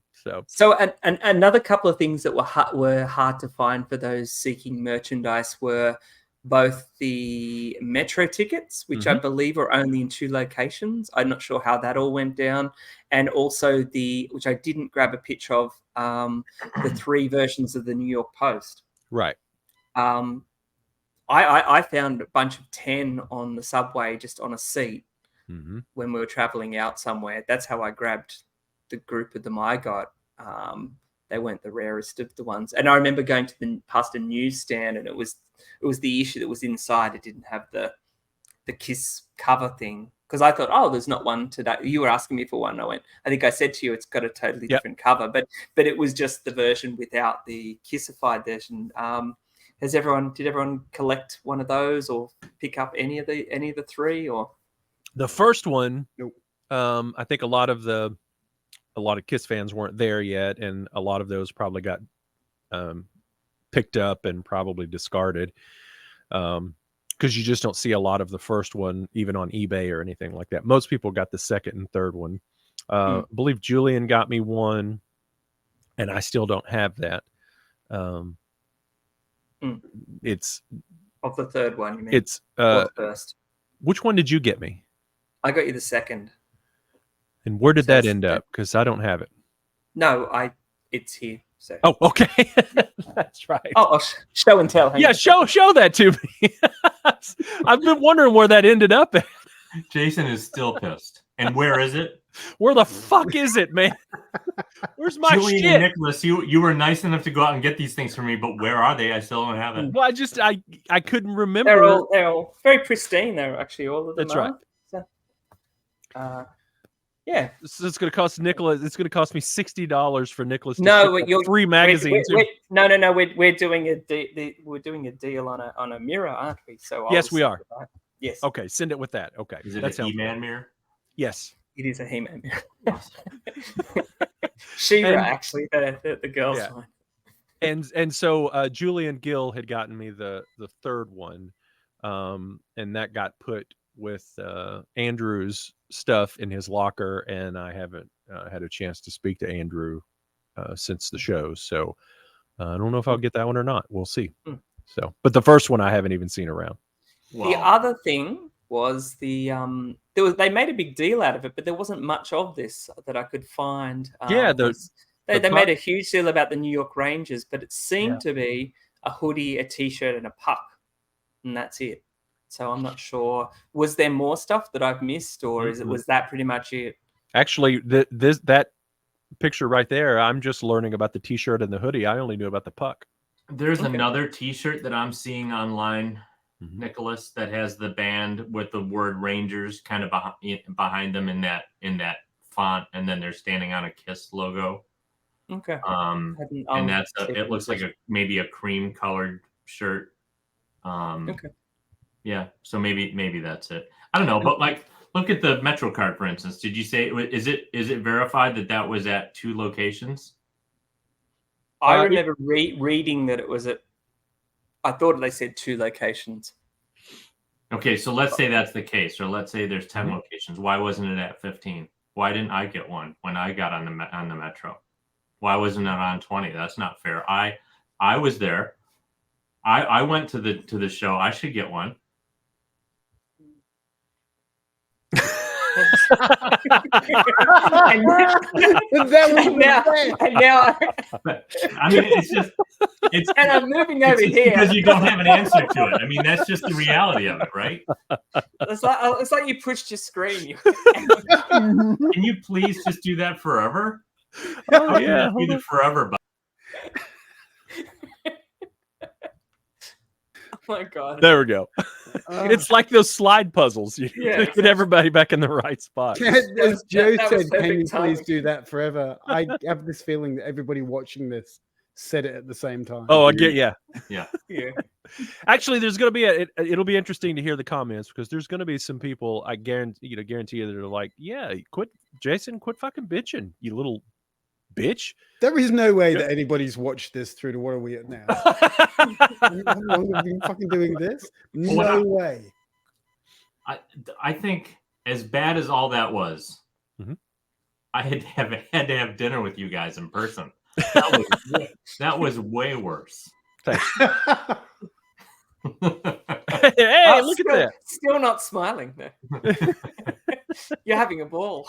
So another couple of things that were hard to find for those seeking merchandise were both the Metro tickets, which I believe are only in 2 locations. I'm not sure how that all went down. And also which I didn't grab a picture of, the 3 versions of the New York Post. Right. I found a bunch of 10 on the subway just on a seat when we were traveling out somewhere. That's how I grabbed the group of them I got. They weren't the rarest of the ones. And I remember going to past a newsstand, and it was the issue that was inside. It didn't have the Kiss cover thing, because I thought, oh, there's not one today. You were asking me for one. I think I said to you, it's got a totally different cover, but it was just the version without the Kissified version. Did everyone collect one of those or pick up any of the 3? Or the first one? Nope. I think a lot of Kiss fans weren't there yet, and a lot of those probably got picked up and probably discarded, because you just don't see a lot of the first one even on eBay or anything like that. Most people got the second and third one. I believe Julian got me one, and I still don't have that. It's of the third one, you mean? It's first. Which one did you get me? I got you the second. And where did that end up? Because I don't have it. No, it's here. So. Oh, okay. That's right. Oh, show and tell. Yeah, show that to me. I've been wondering where that ended up at. Jason is still pissed. And where is it? Where the fuck is it, man? Where's my Julian shit? and Nicholas, you were nice enough to go out and get these things for me, but where are they? I still don't have it. Well, I couldn't remember. They're all very pristine. They're actually all of them. That's right. So, yeah. So it's going to cost Nicholas. It's going to cost me $60 for Nicholas to you're 3 magazines. No. We're doing a deal on a mirror, aren't we? So yes, we are. Yes. Okay, send it with that. Okay. Is it a He-Man mirror? Yes. It is a He-Man mirror. She-Ra, actually, the girl's one. And so Julian Gill had gotten me the third one, and that got put with Andrew's stuff in his locker, and I haven't had a chance to speak to Andrew since the show, so I don't know if I'll get that one or not. We'll see. So, but the first one I haven't even seen around. Wow. The other thing was they made a big deal out of it, but there wasn't much of this that I could find. They made a huge deal about the New York Rangers, but it seemed to be a hoodie, a T-shirt, and a puck, and that's it. So I'm not sure. Was there more stuff that I've missed, or was that pretty much it? Actually, that picture right there, I'm just learning about the T-shirt and the hoodie. I only knew about the puck. There's another T-shirt that I'm seeing online, Nicholas, that has the band with the word Rangers kind of behind them in that font, and then they're standing on a Kiss logo. Okay. And it looks like maybe a cream colored shirt. Okay. Yeah, so maybe that's it. I don't know, but like, look at the Metro card, for instance. Did you say is it verified that was at 2 locations? I remember reading that it was at. I thought they said 2 locations. Okay, so let's say that's the case, or let's say there's 10 locations. Why wasn't it at 15? Why didn't I get one when I got on the Metro? Why wasn't it on 20? That's not fair. I was there. I went to the show. I should get one. and now I mean, it's and I'm moving over here because you don't have an answer to it. I mean, that's just the reality of it, right? It's like you pushed your screen. Can you please just do that forever? Oh yeah, Be the forever. Oh my god. there we go. It's like those slide puzzles. You Yeah, get everybody back in the right spot. As Joe that was said, can perfect you timing. please do that forever? I have this feeling that everybody watching this said it at the same time. Oh, I get yeah. Yeah. Actually, there's going to be it'll be interesting to hear the comments because there's going to be some people I guarantee you that are like, yeah, quit fucking bitching, you little bitch. There is no way that anybody's watched this through to what are we at now? How long have you been fucking doing this? No way. I think as bad as all that was, I had to have dinner with you guys in person. That was way worse. Thanks. Hey, look at that. Still not smiling though. You're having a ball.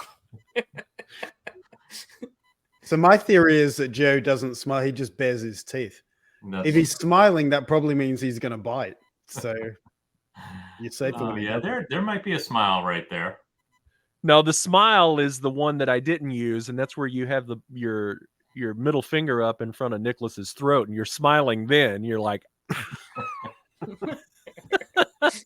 So my theory is that Joe doesn't smile; he just bares his teeth. If he's smiling, that probably means he's going to bite. So you're safe. Yeah, there might be a smile right there. No, the smile is the one that I didn't use, and that's where you have your middle finger up in front of Nicholas's throat, and you're smiling. Then you're like, if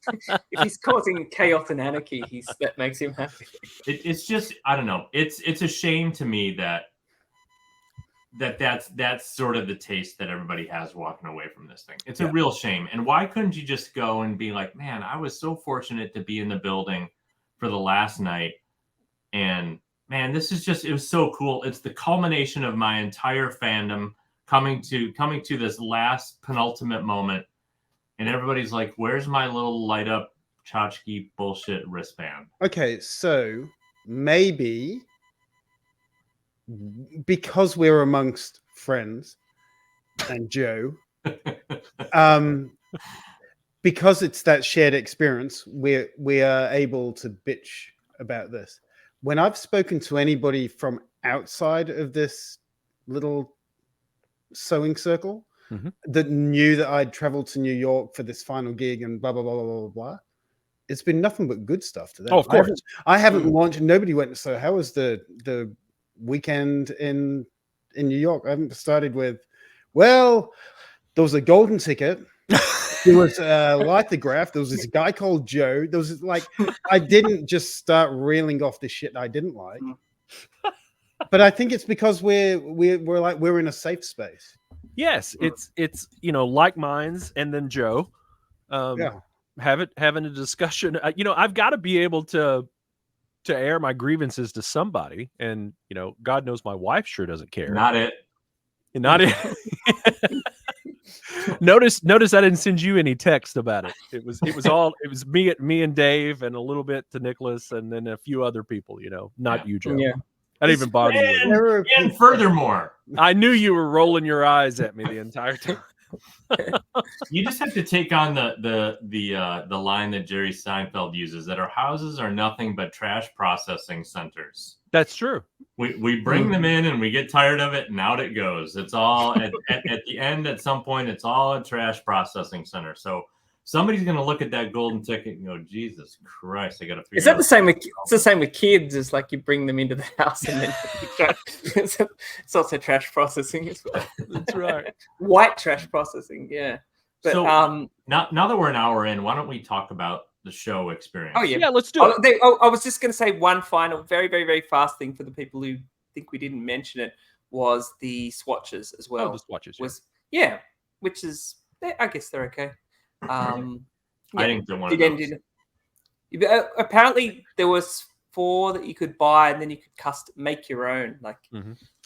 he's causing chaos and anarchy, that makes him happy. It's just, I don't know. It's a shame to me that's sort of the taste that everybody has walking away from this thing. It's a real shame. And why couldn't you just go and be like, man, I was so fortunate to be in the building for the last night, and man, this is just, it was so cool. It's the culmination of my entire fandom coming to this last penultimate moment. And everybody's like, where's my little light up tchotchke bullshit wristband? Okay, so maybe because we're amongst friends and Joe, because it's that shared experience, we are able to bitch about this. When I've spoken to anybody from outside of this little sewing circle that knew that I'd traveled to New York for this final gig and blah, blah, blah, blah, blah, blah, it's been nothing but good stuff to them. Oh, of course. I haven't launched, nobody went, so how was the weekend in New York? I haven't started with, well, there was a golden ticket. There was a lithograph. There was this guy called Joe. There was like, I didn't just start reeling off the shit I didn't like. But I think it's because we're in a safe space. Yes, it's like minds, and then Joe, having a discussion. I've got to be able to air my grievances to somebody, and God knows my wife sure doesn't care. Not it. Notice I didn't send you any text about it. It was me and Dave, and a little bit to Nicholas, and then a few other people. Not you, Joe. Yeah. I didn't even bother you. And furthermore, I knew you were rolling your eyes at me the entire time. You just have to take on the line that Jerry Seinfeld uses, that our houses are nothing but trash processing centers. That's true. We bring them in and we get tired of it, and out it goes. It's all at the end. At some point, it's all a trash processing center. So somebody's going to look at that golden ticket and go, Jesus Christ, I got to figure. Is that the same? It's the same with kids. It's like you bring them into the house and then it's also trash processing as well. That's right. White trash processing, yeah. But so now that we're an hour in, why don't we talk about the show experience? Oh yeah, let's do it. I was just going to say one final, very, very, very fast thing for the people who think we didn't mention it was the swatches as well. Oh, the swatches, which is, I guess they're okay. I didn't get one of those. Apparently there was 4 that you could buy, and then you could make your own. Like,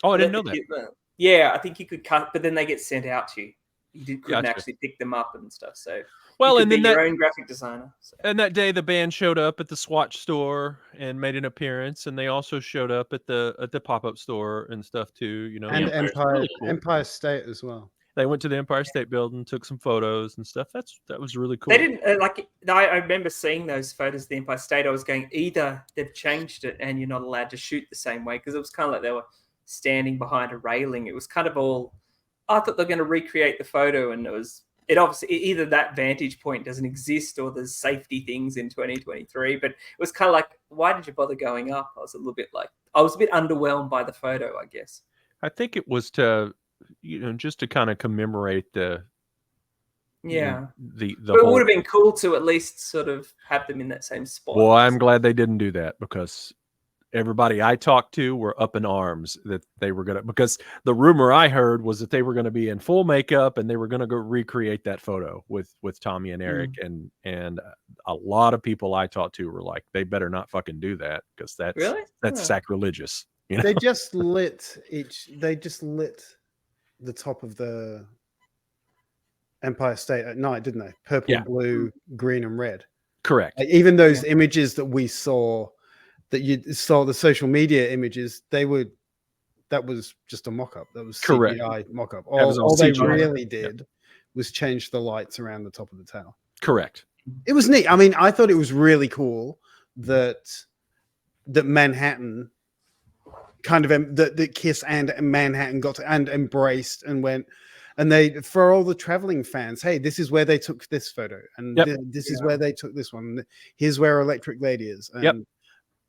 oh, I didn't know that. Yeah, I think you could cut, but then they get sent out to you. You couldn't actually pick them up and stuff. So and then your own graphic designer. So. And that day, the band showed up at the Swatch store and made an appearance, and they also showed up at the pop-up store and stuff too. And Empire, really cool. Empire State as well. They went to the Empire State Building, took some photos and stuff. That was really cool. They didn't I remember seeing those photos of the Empire State. I was going, either they've changed it and you're not allowed to shoot the same way, because it was kind of like they were standing behind a railing. It was kind of all. I thought they were going to recreate the photo, and it was it obviously either that vantage point doesn't exist or there's safety things in 2023. But it was kind of like, why did you bother going up? I was a bit underwhelmed by the photo, I guess. I think it was to, just to kind of commemorate the. Yeah. The but it would have been cool to at least sort of have them in that same spot. Well, I'm glad they didn't do that, because everybody I talked to were up in arms that they were going to, because the rumor I heard was that they were going to be in full makeup and they were going to go recreate that photo with Tommy and Eric. And a lot of people I talked to were like, they better not fucking do that, because that's sacrilegious. They just lit the top of the Empire State at night, didn't they? Purple, blue, green, and red. Correct. Like, even those images that we saw, that you saw, the social media images, that was just a mock-up. That was CGI mock-up. All they really did was change the lights around the top of the tower. Correct. It was neat. I mean, I thought it was really cool that Manhattan kind of that Kiss and Manhattan got to, and embraced and went. And they, for all the traveling fans, hey, this is where they took this photo, and this is where they took this one. Here's where Electric Lady is. And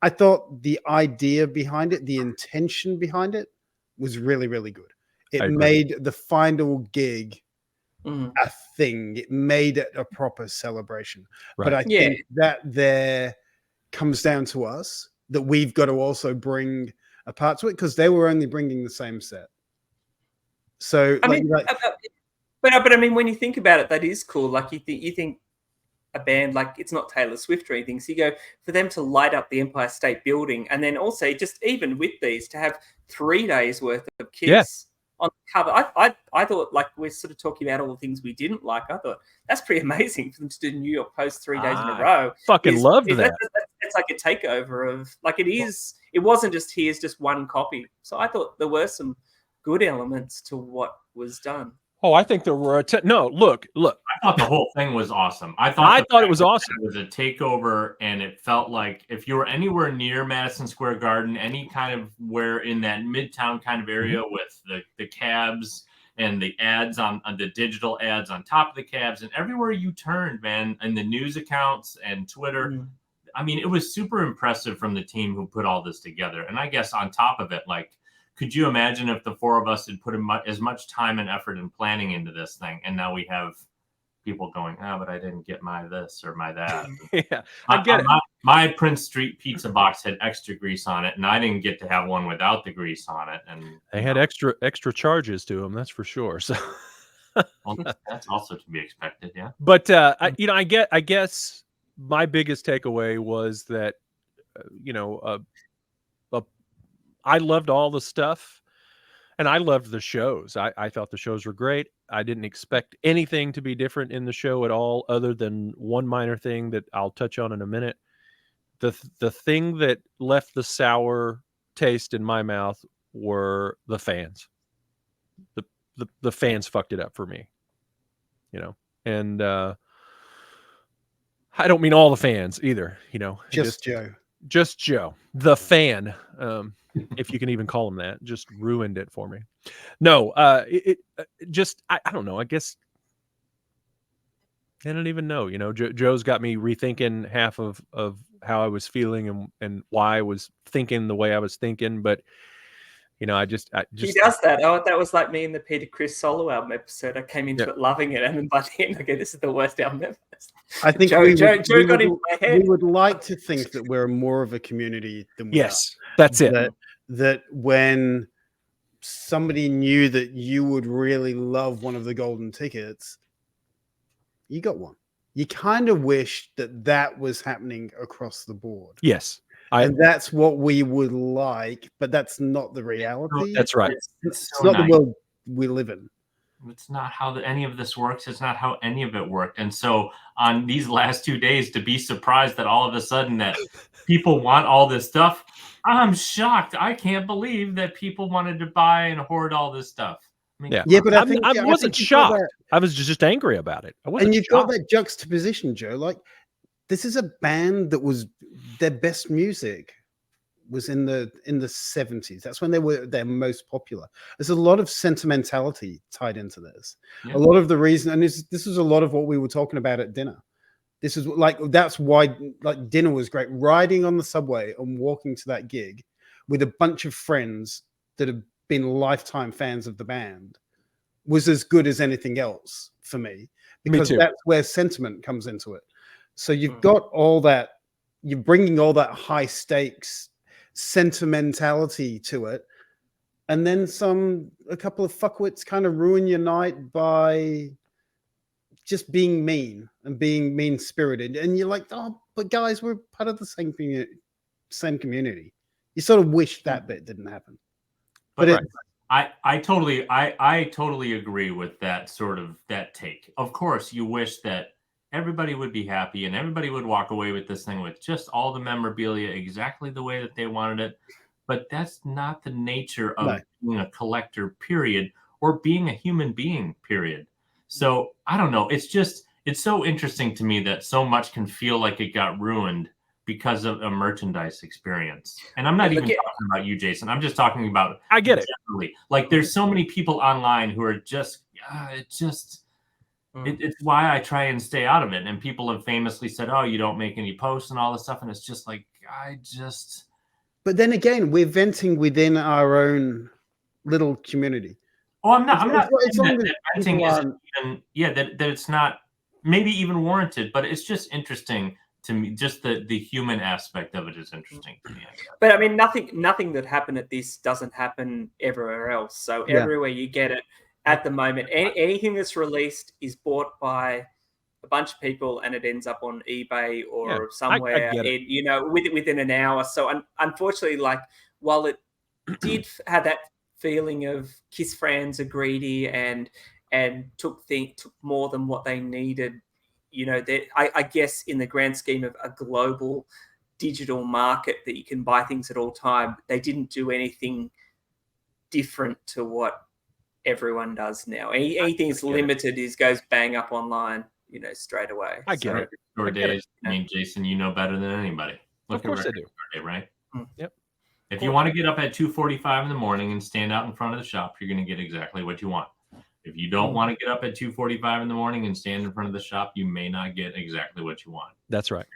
I thought the idea behind it, the intention behind it, was really, really good. It made the final gig a thing. It made it a proper celebration. Right. But I think that there comes down to us, that we've got to also bring a part to it, because they were only bringing the same set. So, but I mean, when you think about it, that is cool. Like you think a band, like, it's not Taylor Swift or anything. So you go, for them to light up the Empire State Building, and then also just even with these to have 3 days worth of Kiss on the cover. I thought, like, we're sort of talking about all the things we didn't like. I thought that's pretty amazing for them to do New York Post 3 days in a row. Fucking loved that. It's like a takeover of, like, it is. It wasn't just here's just one copy. So I thought there were some good elements to what was done. Oh, I think there were look. I thought the whole thing was awesome. I thought it was awesome. It was a takeover, and it felt like if you were anywhere near Madison Square Garden, any kind of where in that Midtown kind of area with the cabs and the ads on the digital ads on top of the cabs, and everywhere you turned, man, and the news accounts and Twitter. I mean, it was super impressive from the team who put all this together. And I guess on top of it, like, could you imagine if the four of us had put as much time and effort and planning into this thing, and now we have people going, but I didn't get my this or my that. I get it. My Prince Street pizza box had extra grease on it, and I didn't get to have one without the grease on it. And they had extra charges to them, that's for sure. So well, that's also to be expected, yeah. But I guess my biggest takeaway was that I loved all the stuff, and I loved the shows. I thought the shows were great. I didn't expect anything to be different in the show at all, other than one minor thing that I'll touch on in a minute. The thing that left the sour taste in my mouth were the fans. The fans fucked it up for me, and I don't mean all the fans either, Just Joe. Just Joe, the fan, if you can even call him that, just ruined it for me. No, it just, I don't know. I guess I don't even know. Joe's got me rethinking half of how I was feeling and why I was thinking the way I was thinking. But I just he does that. Oh, that was like me in the Peter Criss solo album episode. I came into it loving it, and then by the end, okay, this is the worst album ever. I think Joe got in my head. We would like to think that we're more of a community than we are. That's it. That when somebody knew that you would really love one of the golden tickets, you got one. You kind of wish that was happening across the board. Yes. And that's what we would like, but that's not the reality. That's right. It's so not the world we live in. It's not how any of this works. It's not how any of it worked. And so on these last 2 days, to be surprised that all of a sudden that people want all this stuff, I'm shocked. I can't believe that people wanted to buy and hoard all this stuff. I mean, but I wasn't shocked. I was just angry about it. And you've got that juxtaposition, Joe. Like, this is a band that was their best music was in the 70s. That's when they're most popular. There's a lot of sentimentality tied into this. Yeah. A lot of the reason, and this was a lot of what we were talking about at dinner. This is like, that's why like dinner was great. Riding on the subway and walking to that gig with a bunch of friends that have been lifetime fans of the band was as good as anything else for me, because that's where sentiment comes into it. So you've got all that, you're bringing all that high stakes sentimentality to it, and then a couple of fuckwits kind of ruin your night by just being mean and being mean spirited, and you're like, oh, but guys, we're part of the same community. You sort of wish that bit didn't happen. But right. I totally agree with that that take. Of course, you wish that everybody would be happy and everybody would walk away with this thing with just all the memorabilia exactly the way that they wanted it. But that's not the nature of being a collector, period, or being a human being, period. So I don't know. It's so interesting to me that so much can feel like it got ruined because of a merchandise experience. And I'm not even talking about you, Jason. I'm just talking about, I get it. Like there's so many people online who are just, it's why I try and stay out of it. And people have famously said, oh, you don't make any posts and all this stuff. And it's just like, But then again, we're venting within our own little community. Oh, I'm not saying that venting isn't even, that it's not maybe even warranted, but it's just interesting to me. Just the human aspect of it is interesting to me, I guess. But I mean, nothing that happened at this doesn't happen everywhere else. So everywhere you get it at the moment, anything that's released is bought by a bunch of people, and it ends up on eBay or somewhere, within an hour. So unfortunately, like, while it did have that feeling of Kiss fans are greedy and took more than what they needed, I guess in the grand scheme of a global digital market that you can buy things at all time, they didn't do anything different to what everyone does now. Anything that's limited goes bang up online, straight away. I get it. Your days, I mean, Jason, you know better than anybody. Of course I do. Day, right? Yep. If you want to get up at 2:45 in the morning and stand out in front of the shop, you're going to get exactly what you want. If you don't want to get up at 2:45 in the morning and stand in front of the shop, you may not get exactly what you want. That's right.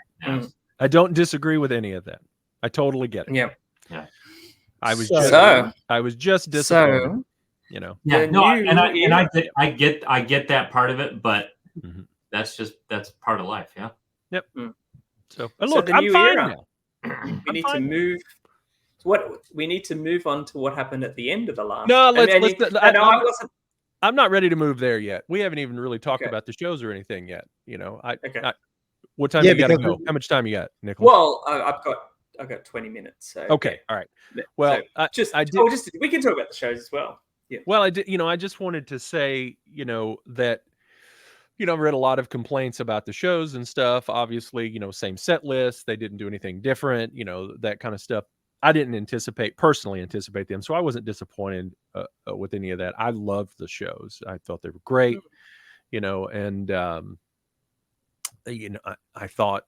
I don't disagree with any of that. I totally get it. Yeah. I was just disappointed. I get that part of it, but that's part of life. Yeah. Yep. So look, I'm fine now. We need to move. We need to move on to what happened at the end of the last. No, I'm not ready to move there yet. We haven't even really talked about the shows or anything yet. What time you got to go? How much time you got, Nicholas? Well, I've got 20 minutes. So okay, all right. Well, we can talk about the shows as well. Yeah. Well, I did. I just wanted to say, that. I've read a lot of complaints about the shows and stuff. Obviously, same set list. They didn't do anything different, that kind of stuff. I didn't personally anticipate them. So I wasn't disappointed with any of that. I loved the shows. I thought they were great, and, I thought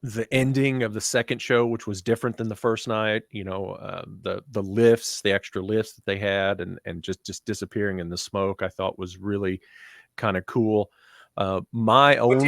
the ending of the second show, which was different than the first night, the lifts, the extra lifts that they had and just disappearing in the smoke, I thought was really kind of cool. What do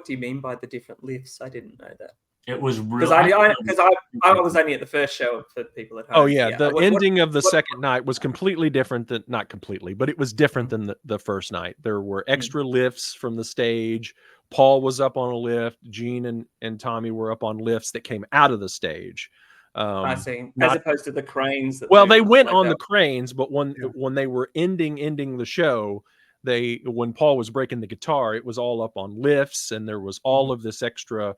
you mean by the different lifts? I didn't know that. It was really because I was only at the first show for people at home. Oh yeah, the ending of the second night was completely different than not completely, but it was different than the first night. There were extra lifts from the stage. Paul was up on a lift. Gene and Tommy were up on lifts that came out of the stage. I see. As opposed to the cranes. They went on the cranes, but when they were ending the show, when Paul was breaking the guitar, it was all up on lifts, and there was all of this extra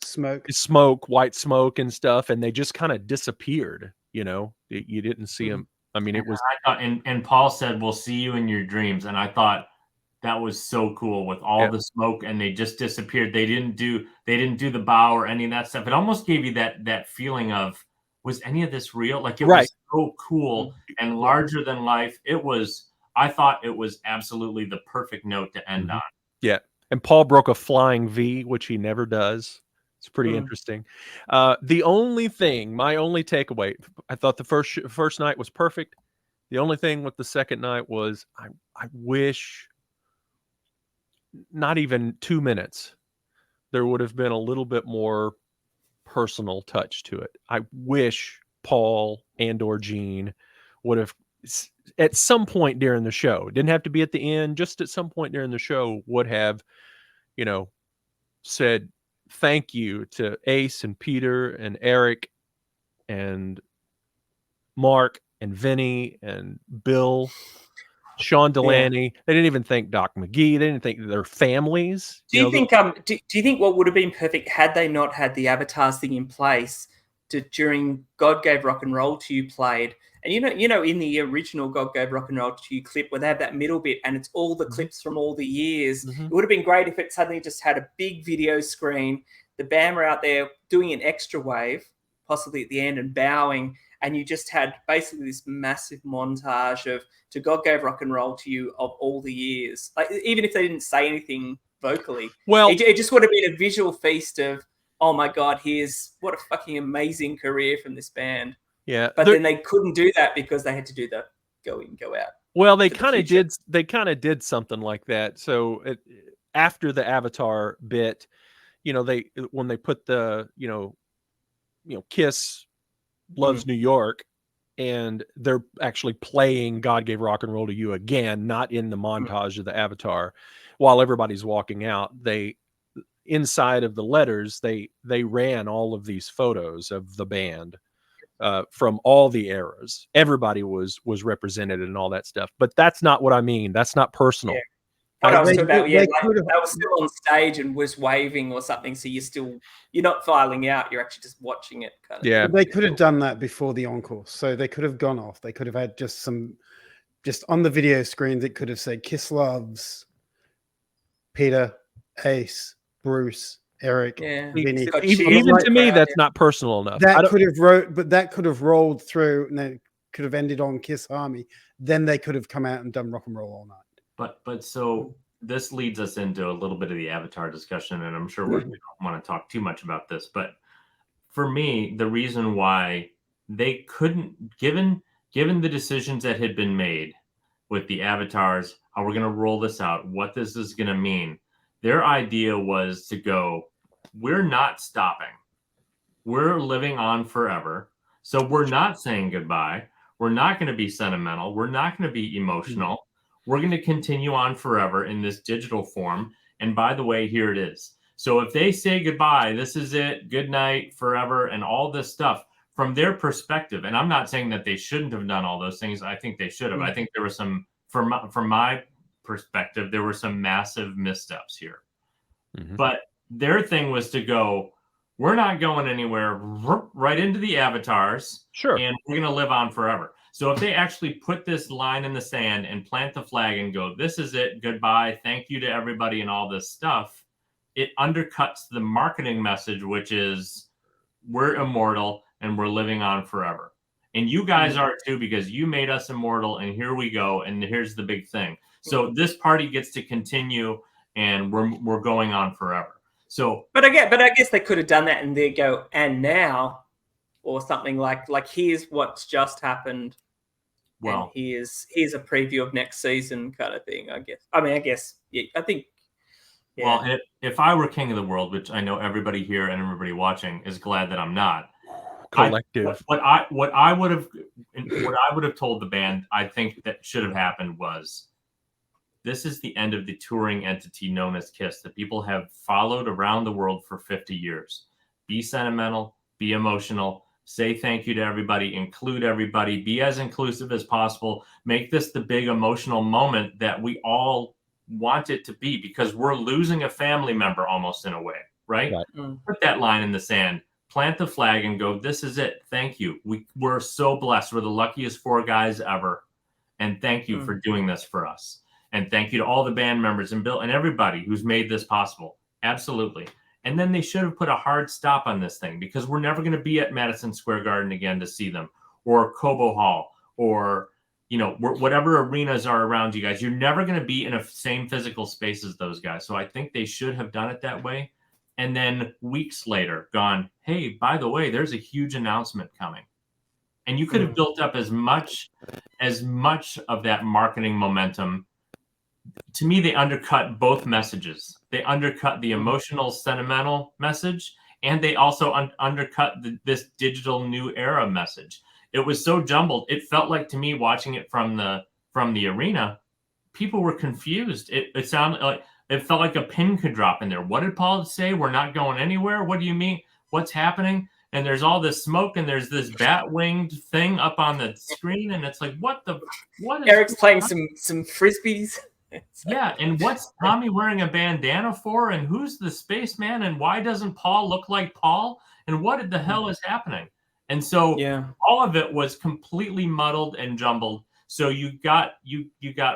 smoke, white smoke and stuff, and they just kind of disappeared. You didn't see them. I mean, it was. I thought, and Paul said, "We'll see you in your dreams," and I thought that was so cool with all the smoke, and they just disappeared. They didn't do the bow or any of that stuff. It almost gave you that feeling of, was any of this real? Like it was so cool and larger than life. I thought it was absolutely the perfect note to end on. Yeah. And Paul broke a flying V, which he never does. It's pretty interesting. The only thing, my only takeaway, I thought the first night was perfect. The only thing with the second night was I wish not even 2 minutes there would have been a little bit more personal touch to it. I wish Paul and or Gene would have at some point during the show, it didn't have to be at the end, just at some point during the show would have, said thank you to Ace and Peter and Eric and Mark and Vinny and Bill, Sean Delaney. They didn't even thank Doc McGee. They didn't thank their families. Do you think do you think what would have been perfect had they not had the avatars thing in place during God Gave Rock and Roll to You played? And in the original God Gave Rock and Roll to You clip where they have that middle bit and it's all the clips from all the years, it would have been great if it suddenly just had a big video screen. The band were out there doing an extra wave, possibly at the end, and bowing, and you just had basically this massive montage of "To God Gave Rock and Roll to You" of all the years. Like, even if they didn't say anything vocally, well, it just would have been a visual feast of, oh my God, what a fucking amazing career from this band. Yeah, but then they couldn't do that because they had to do the go in, go out. Well, they kind of did. They kind of did something like that. So after the Avatar bit, when they put the Kiss Loves New York, and they're actually playing God Gave Rock and Roll to You again, not in the montage of the Avatar, while everybody's walking out. They inside of the letters they ran all of these photos of the band. From all the eras, everybody was represented and all that stuff. But that's not what I mean. That's not personal. I was talking about, that was still on stage and was waving or something. So you're not filing out. You're actually just watching it. Yeah, they could have done that before the encore. So they could have gone off. They could have had just on the video screens. It could have said "Kiss loves Peter, Ace, Bruce, Eric." Yeah. Vinny. Even to me, that's not personal enough. That could have rolled through, and then could have ended on Kiss Army. Then they could have come out and done Rock and Roll All Night. But so this leads us into a little bit of the Avatar discussion, and I'm sure we don't want to talk too much about this. But for me, the reason why they couldn't, given the decisions that had been made with the avatars, how we're going to roll this out, what this is going to mean, their idea was to go, we're not stopping. We're living on forever. So we're not saying goodbye. We're not going to be sentimental. We're not going to be emotional. We're going to continue on forever in this digital form. And by the way, here it is. So if they say goodbye, this is it, good night, forever, and all this stuff from their perspective. And I'm not saying that they shouldn't have done all those things. I think they should have. I think there were some, from my perspective, there were some massive missteps here. But their thing was to go, we're not going anywhere, right into the avatars. Sure. And we're going to live on forever. So if they actually put this line in the sand and plant the flag and go, this is it, goodbye, thank you to everybody and all this stuff, it undercuts the marketing message, which is we're immortal and we're living on forever. And you guys are too, because you made us immortal, and here we go. And here's the big thing. So this party gets to continue, and we're going on forever. So, but I guess they could have done that and they go, and now, or something like here's what's just happened. Well, and here's a preview of next season, kind of thing. I guess. Yeah, I think. Yeah. Well, if I were king of the world, which I know everybody here and everybody watching is glad that I'm not. Collective. What I would have told the band, I think that should have happened was, this is the end of the touring entity known as KISS that people have followed around the world for 50 years. Be sentimental, be emotional, say thank you to everybody, include everybody, be as inclusive as possible. Make this the big emotional moment that we all want it to be, because we're losing a family member almost in a way, right? Put that line in the sand, plant the flag and go, this is it. Thank you. We're so blessed. We're the luckiest 4 guys ever. And thank you for doing this for us. And thank you to all the band members and Bill and everybody who's made this possible. Absolutely. And then they should have put a hard stop on this thing, because we're never going to be at Madison Square Garden again to see them, or Cobo Hall, or, whatever arenas are around you guys. You're never going to be in a same physical space as those guys. So I think they should have done it that way. and then weeks later gone, hey, by the way, there's a huge announcement coming. And you could have built up as much of that marketing momentum. To me, they undercut both messages. They undercut the emotional, sentimental message, and they also undercut this digital new era message. It was so jumbled. It felt like, to me, watching it from the arena, people were confused. It sounded like, it felt like a pin could drop in there. What did Paul say? We're not going anywhere. What do you mean? What's happening? And there's all this smoke, and there's this bat-winged thing up on the screen, and it's like, what is Eric's playing some frisbees. Yeah, and what's Tommy wearing a bandana for? And who's the spaceman? And why doesn't Paul look like Paul? And what the hell is happening? And so all of it was completely muddled and jumbled. So you got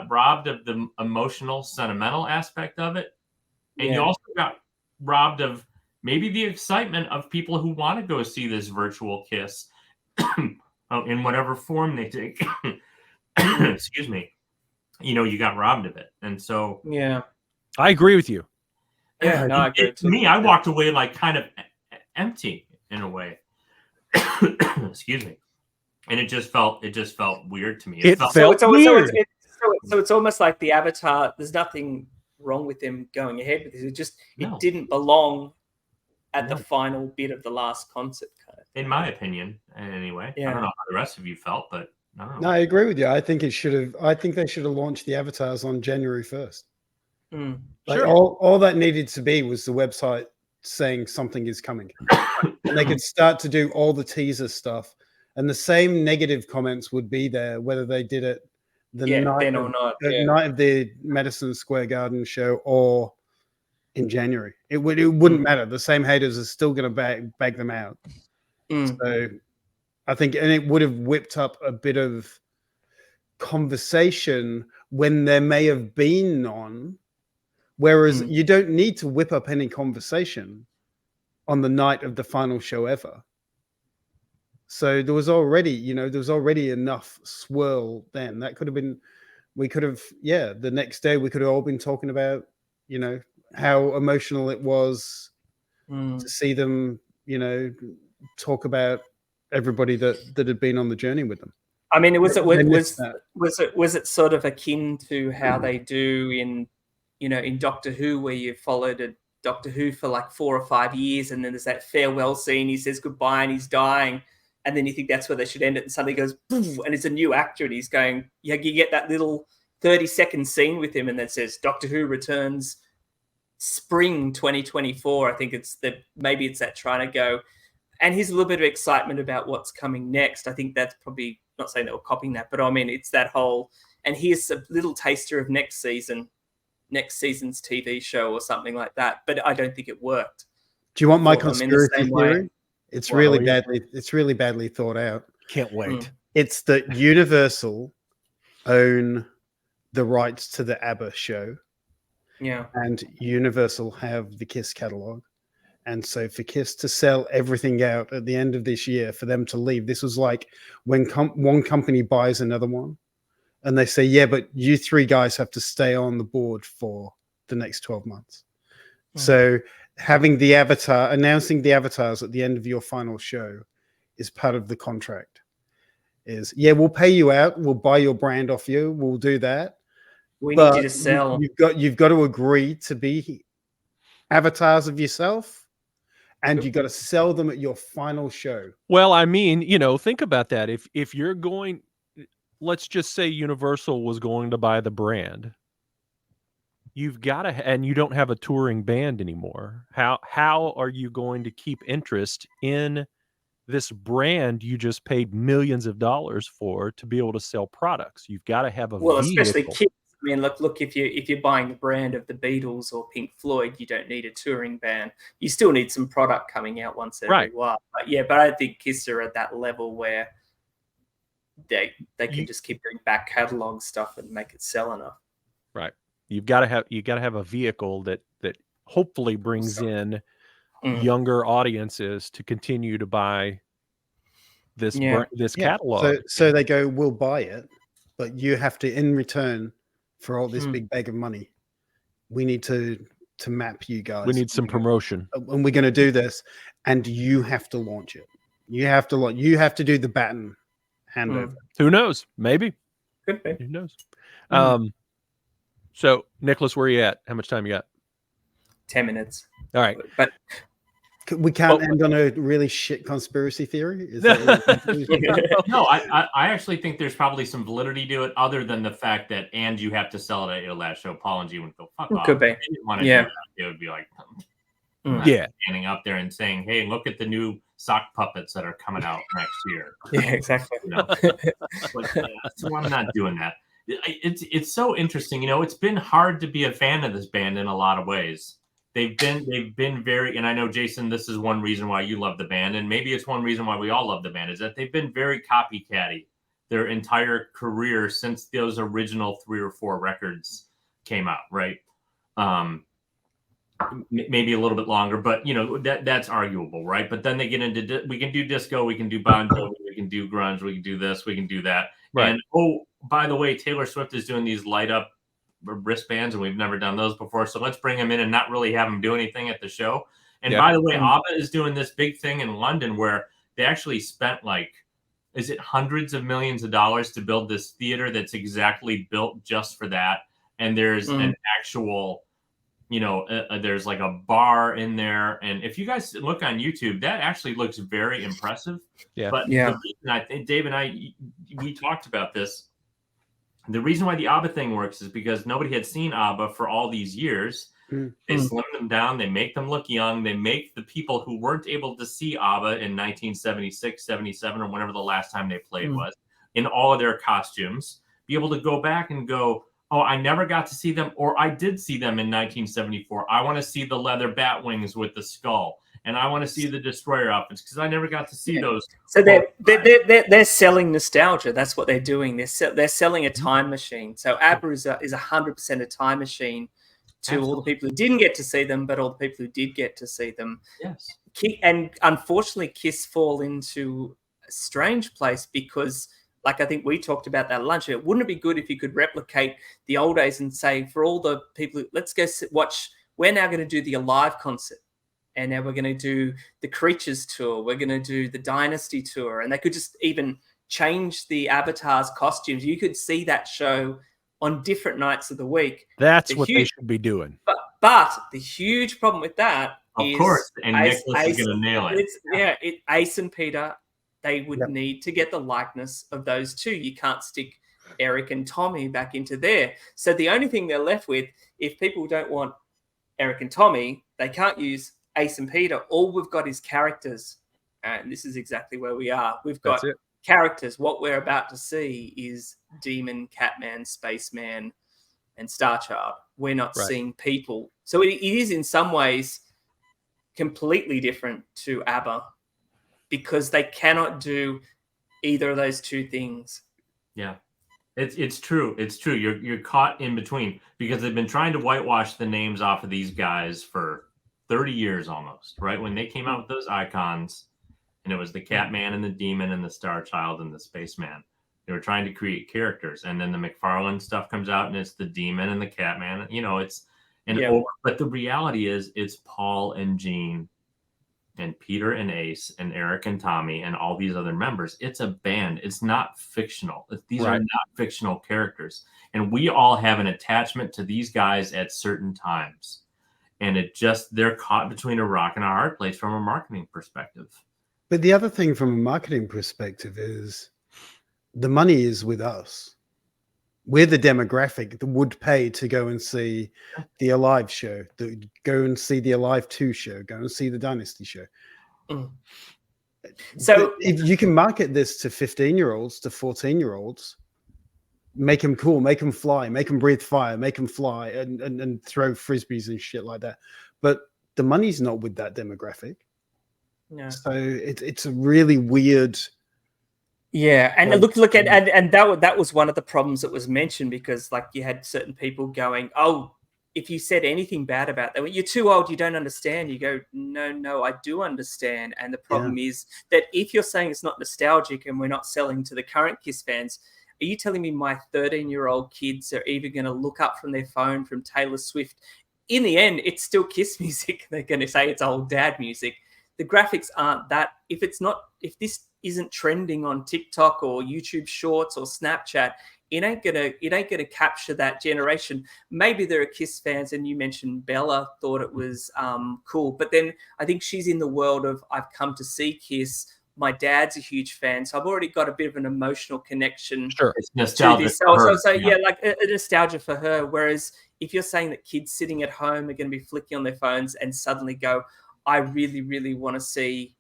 robbed of the emotional, sentimental aspect of it, and you also got robbed of maybe the excitement of people who want to go see this virtual kiss in whatever form they take. Excuse me. You got robbed of it. And so I agree with you. Yeah, no, I agree. To me, I walked away like kind of empty in a way. Excuse me. And it just felt weird to me. It felt weird. So it's almost like the Avatar. There's nothing wrong with them going ahead with it. It didn't belong at the final bit of the last concert. Kind of thing. In my opinion, anyway. I don't know how the rest of you felt, but I don't know. No, I agree with you. I think they should have launched the avatars on January 1st. Like all that needed to be was the website saying something is coming. And they could start to do all the teaser stuff. And the same negative comments would be there, whether they did it the night of the Madison Square Garden show or in January. It wouldn't matter. The same haters are still going to bag them out. So I think, and it would have whipped up a bit of conversation when there may have been none. Whereas you don't need to whip up any conversation on the night of the final show ever. So there was already enough swirl then. That could have been, the next day we could have all been talking about, how emotional it was to see them, talk about everybody that had been on the journey with them. I mean, was it sort of akin to how they do in Doctor Who, where you followed a Doctor Who for like 4 or 5 years, and then there's that farewell scene, he says goodbye and he's dying, and then you think that's where they should end it, and suddenly goes poof, and it's a new actor and he's going, you get that little 30-second scene with him, and that says Doctor Who returns spring 2024. I think maybe it's that trying to go, and here's a little bit of excitement about what's coming next. I think that's probably, not saying that we're copying that, but I mean, it's that whole, and here's a little taster of next season's TV show or something like that. But I don't think it worked. Do you want my conspiracy theory? It's really badly thought out. Can't wait. It's that Universal own the rights to the ABBA show. Yeah. And Universal have the Kiss catalog. And so for Kiss to sell everything out at the end of this year, for them to leave, this was like when one company buys another one and they say, yeah, but you three guys have to stay on the board for the next 12 months. So having the announcing the avatars at the end of your final show is part of the contract. We'll pay you out. We'll buy your brand off you. We'll do that. We need you to sell. You've got to agree to be avatars of yourself, and you got to sell them at your final show. Well, I mean, think about that. If you're going, let's just say Universal was going to buy the brand, you've got to, and you don't have a touring band anymore. How are you going to keep interest in this brand you just paid millions of dollars for to be able to sell products? You've got to have a vehicle. Especially kids. I mean, look, if you're buying the brand of the Beatles or Pink Floyd, you don't need a touring band. You still need some product coming out once every while. But I think Kiss are at that level where they can just keep doing back catalog stuff and make it sell enough. Right. You've got to have a vehicle that hopefully brings in younger audiences to continue to buy this catalog. So they go, we'll buy it, but you have to, in return for all this big bag of money, we need to to map you guys. We need some promotion, and we're going to do this, and you have to launch it. You have to do the baton handover. Who knows? Maybe. Could be. Who knows? So, Nicholas, where are you at? How much time you got? 10 minutes. All right. But we can't end on a really shit conspiracy theory. Is that No, I actually think there's probably some validity to it, other than the fact that you have to sell it at your last show. Paul and G would go fuck off. Could be. If they didn't want to do that, it would be like, standing up there and saying, "Hey, look at the new sock puppets that are coming out next year." Yeah, exactly. So I'm not doing that. It's so interesting. It's been hard to be a fan of this band in a lot of ways. They've been very, and I know, Jason, this is one reason why you love the band, and maybe it's one reason why we all love the band, is that they've been very copycatty their entire career since those original 3 or 4 records came out, right? Maybe a little bit longer, but that's arguable, right? But then they get into we can do disco, we can do Bon Jovi, we can do grunge, we can do this, we can do that. Right. And by the way, Taylor Swift is doing these light up wristbands, and we've never done those before. So let's bring him in and not really have him do anything at the show. And by the way, ABBA is doing this big thing in London where they actually spent hundreds of millions of dollars to build this theater that's exactly built just for that. And there's an actual, there's like a bar in there. And if you guys look on YouTube, that actually looks very impressive. Yeah. But the reason I think Dave and we talked about this. The reason why the ABBA thing works is because nobody had seen ABBA for all these years. They slim them down. They make them look young. They make the people who weren't able to see ABBA in 1976, 77, or whenever the last time they played was, in all of their costumes, be able to go back and go, oh, I never got to see them, or I did see them in 1974. I want to see the leather bat wings with the skull. And I want to see the Destroyer outfits because I never got to see those. So they're selling nostalgia. That's what they're doing. They're selling a time machine. So ABBA is 100% a time machine to all the people who didn't get to see them, but all the people who did get to see them. Yes. And unfortunately, Kiss fall into a strange place because, like I think we talked about that lunch, wouldn't it be good if you could replicate the old days and say, for all the people, let's go watch, we're now going to do the Alive concert. And now we're going to do the Creatures tour. We're going to do the Dynasty tour. And they could just even change the avatars' costumes. You could see that show on different nights of the week. That's what they should be doing. But the huge problem with that is... Of course. And Nicholas is going to nail it. Ace and Peter, they would need to get the likeness of those two. You can't stick Eric and Tommy back into there. So the only thing they're left with, if people don't want Eric and Tommy, they can't use Ace and Peter. All we've got is characters, and this is exactly where we are. We've got characters. What we're about to see is Demon, Catman, Spaceman, and Starchild. We're not seeing people, so it is in some ways completely different to ABBA because they cannot do either of those two things. Yeah, it's true. It's true. You're caught in between because they've been trying to whitewash the names off of these guys for 30 years almost, right? When they came out with those icons, and it was the Catman and the Demon and the Starchild and the Spaceman. They were trying to create characters, and then the McFarlane stuff comes out, and it's the Demon and the Catman. But the reality is, it's Paul and Gene, and Peter and Ace, and Eric and Tommy, and all these other members. It's a band. It's not fictional. These are not fictional characters, and we all have an attachment to these guys at certain times. And they're caught between a rock and a hard place from a marketing perspective. But the other thing from a marketing perspective is the money is with us. We're the demographic that would pay to go and see the Alive show, go and see the Alive 2 show, go and see the Dynasty show. So if you can market this to 15-year-olds, to 14-year-olds, make them cool, make them fly, make them breathe fire, make them fly and throw frisbees and shit like that. But the money's not with that demographic. Yeah. So it's a really weird. Yeah, and look at and that was one of the problems that was mentioned because like you had certain people going, oh, if you said anything bad about that, you're too old, you don't understand. You go, no, I do understand. And the problem is that if you're saying it's not nostalgic and we're not selling to the current Kiss fans, are you telling me my 13-year-old kids are even going to look up from their phone from Taylor Swift in the end, it's still Kiss music. They're going to say it's old dad music. The graphics aren't that. If this isn't trending on TikTok or YouTube Shorts or Snapchat, it ain't gonna capture that generation. Maybe there are Kiss fans, and you mentioned Bella thought it was cool, but then I think she's in the world of I've come to see Kiss. My dad's a huge fan, so I've already got a bit of an emotional connection. Sure, it's nostalgia. So yeah, like a nostalgia for her. Whereas if you're saying that kids sitting at home are going to be flicking on their phones and suddenly go, I really, really want to see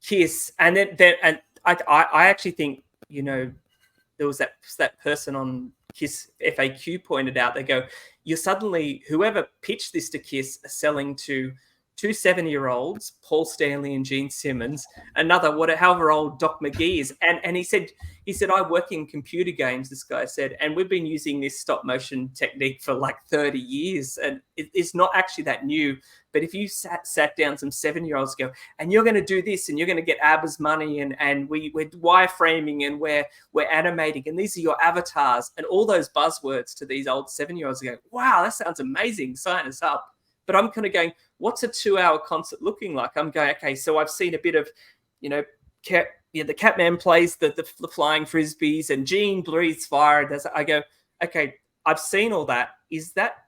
Kiss, and then I actually think, you know, there was that person on Kiss FAQ pointed out, they go, you're suddenly, whoever pitched this to Kiss are selling to two 7-year-olds, Paul Stanley and Gene Simmons, another however old Doc McGee is, and he said I work in computer games, this guy said, and we've been using this stop motion technique for like 30 years, and it's not actually that new. But if you sat down some 7-year-olds go, and you're going to do this, and you're going to get ABBA's money, and we're wireframing, and we're animating, and these are your avatars, and all those buzzwords to these old 7-year-olds go, wow, that sounds amazing, sign us up. But I'm kind of going, what's a 2-hour concert looking like? I'm going, okay, so I've seen a bit of, you know, the Catman plays the flying frisbees, and Gene breathes fire. I go, okay, I've seen all that. Is that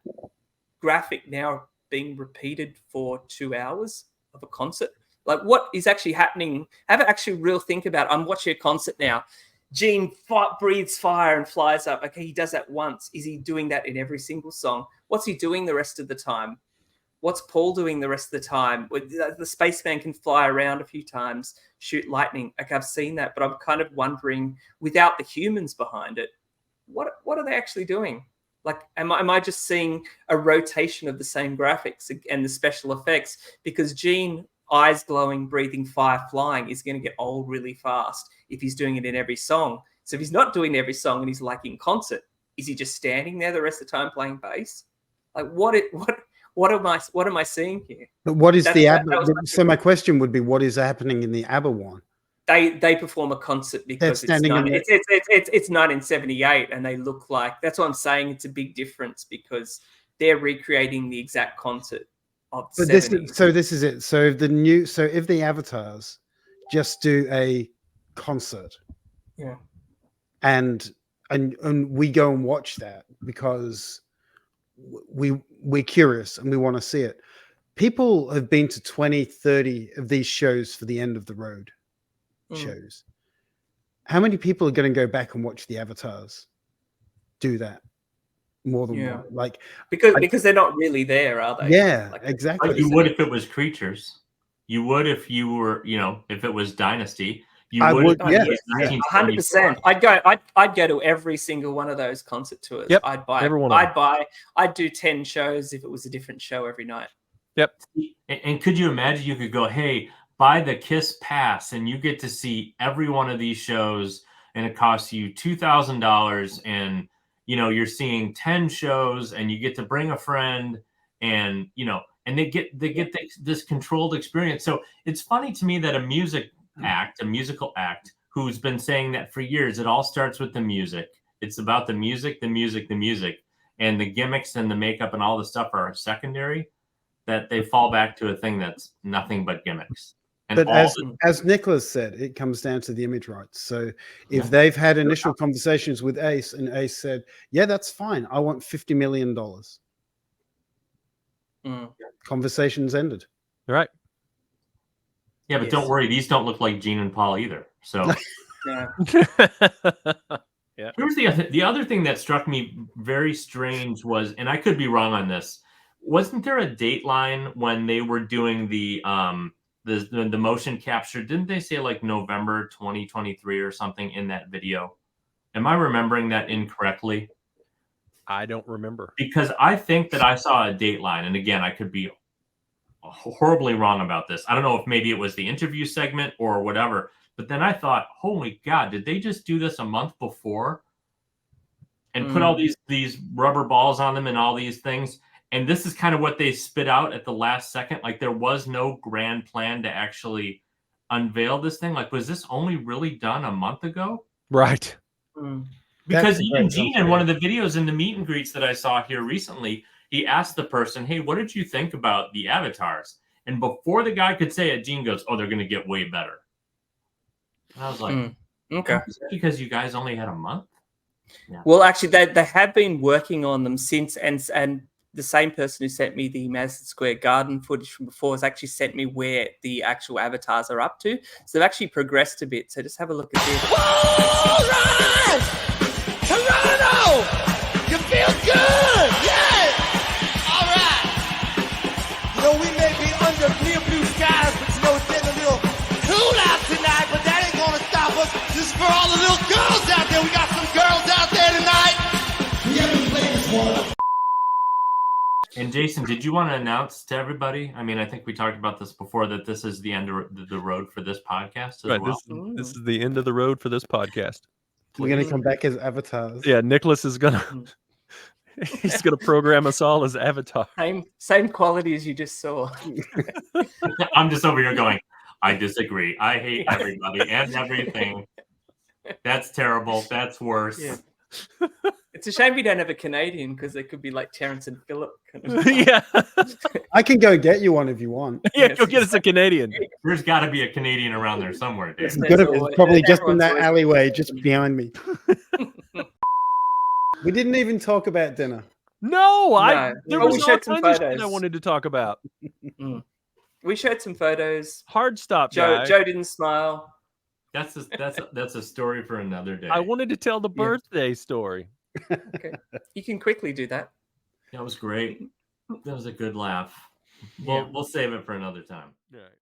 graphic now being repeated for 2 hours of a concert? Like, what is actually happening? Have an actual real think about it. I'm watching a concert now. Gene breathes fire and flies up. Okay, he does that once. Is he doing that in every single song? What's he doing the rest of the time? What's Paul doing the rest of the time? The spaceman can fly around a few times, shoot lightning. Okay, I've seen that, but I'm kind of wondering, without the humans behind it, what are they actually doing? Like, am I just seeing a rotation of the same graphics and the special effects? Because Gene, eyes glowing, breathing fire, flying, is going to get old really fast if he's doing it in every song. So if he's not doing every song and he's like in concert, is he just standing there the rest of the time playing bass? Like, what am I seeing here? But what is the ABBA? So my question would be, what is happening in the ABBA one? They perform a concert because it's 1978, and they look like, that's what I'm saying. It's a big difference because they're recreating the exact concert of the 70s. This is it. So if the avatars just do a concert, yeah, and we go and watch that because we're curious and we want to see it. People have been to 20, 30 of these shows for the end of the road shows. How many people are going to go back and watch the avatars do that more than one? Like, because they're not really there, are they? Yeah, like, exactly. Like you would if it was Creatures. You would if you were, you know, if it was Dynasty. I would, yeah, 100%. I'd go to every single one of those concert tours. Yep. I'd do 10 shows if it was a different show every night. Yep. And could you imagine you could go, hey, buy the Kiss pass and you get to see every one of these shows, and it costs you $2,000, and you know you're seeing 10 shows, and you get to bring a friend, and you know, and they get this controlled experience. So it's funny to me that a musical act who's been saying that for years, it all starts with the music. It's about the music, and the gimmicks and the makeup and all the stuff are secondary, that they fall back to a thing that's nothing but gimmicks. But as Nicholas said, it comes down to the image rights. So if they've had initial conversations with Ace, and Ace said, yeah, that's fine, I want $50 million. Conversations ended. Right. Yeah, but don't worry, these don't look like Gene and Paul either. So yeah. Here's the other thing that struck me very strange was, and I could be wrong on this, wasn't there a dateline when they were doing the motion capture? Didn't they say like November 2023 or something in that video? Am I remembering that incorrectly? I don't remember, because I think that I saw a dateline, and again, I could be horribly wrong about this. I don't know if maybe it was the interview segment or whatever, but then I thought, holy God, did they just do this a month before and put all these rubber balls on them and all these things? And this is kind of what they spit out at the last second. Like, there was no grand plan to actually unveil this thing. Like, was this only really done a month ago? Right. Because even Gene, in one of the videos in the meet and greets that I saw here recently, he asked the person, "Hey, what did you think about the avatars?" And before the guy could say it, Gene goes, "Oh, they're going to get way better." And I was like, okay. Is that because you guys only had a month? Yeah. Well, actually, they have been working on them since, and the same person who sent me the Madison Square Garden footage from before has actually sent me where the actual avatars are up to. So they've actually progressed a bit. So just have a look at this. All right! Toronto! You feel good! Yeah! All right! You know, we may be under clear blue skies, but you know, it's getting a little cool out tonight, but that ain't gonna stop us. This is for all the little girls out there. We got some girls out there tonight. We haven't played this one. And Jason, did you want to announce to everybody? I mean, I think we talked about this before, that this is the end of the road for this podcast as well. This is the end of the road for this podcast. We're going to come back as avatars. Yeah, Nicholas is gonna he's gonna program us all as avatars. Same quality as you just saw. I'm just over here going, I disagree. I hate everybody and everything. That's terrible. That's worse. Yeah. It's a shame we don't have a Canadian, because they could be like Terrence and Phillip. Kind of. Yeah. I can go get you one if you want. Yeah, go get us a Canadian. There's got to be a Canadian around there somewhere, Dave. It's probably just in that alleyway, just behind me. We didn't even talk about dinner. No, there was we all showed some kinds of shit photos. I wanted to talk about. We showed some photos. Hard stop, Joe guy. didn't smile. That's a story for another day. I wanted to tell the birthday story. Okay, you can quickly do that. That was great. That was a good laugh. We'll save it for another time. Right.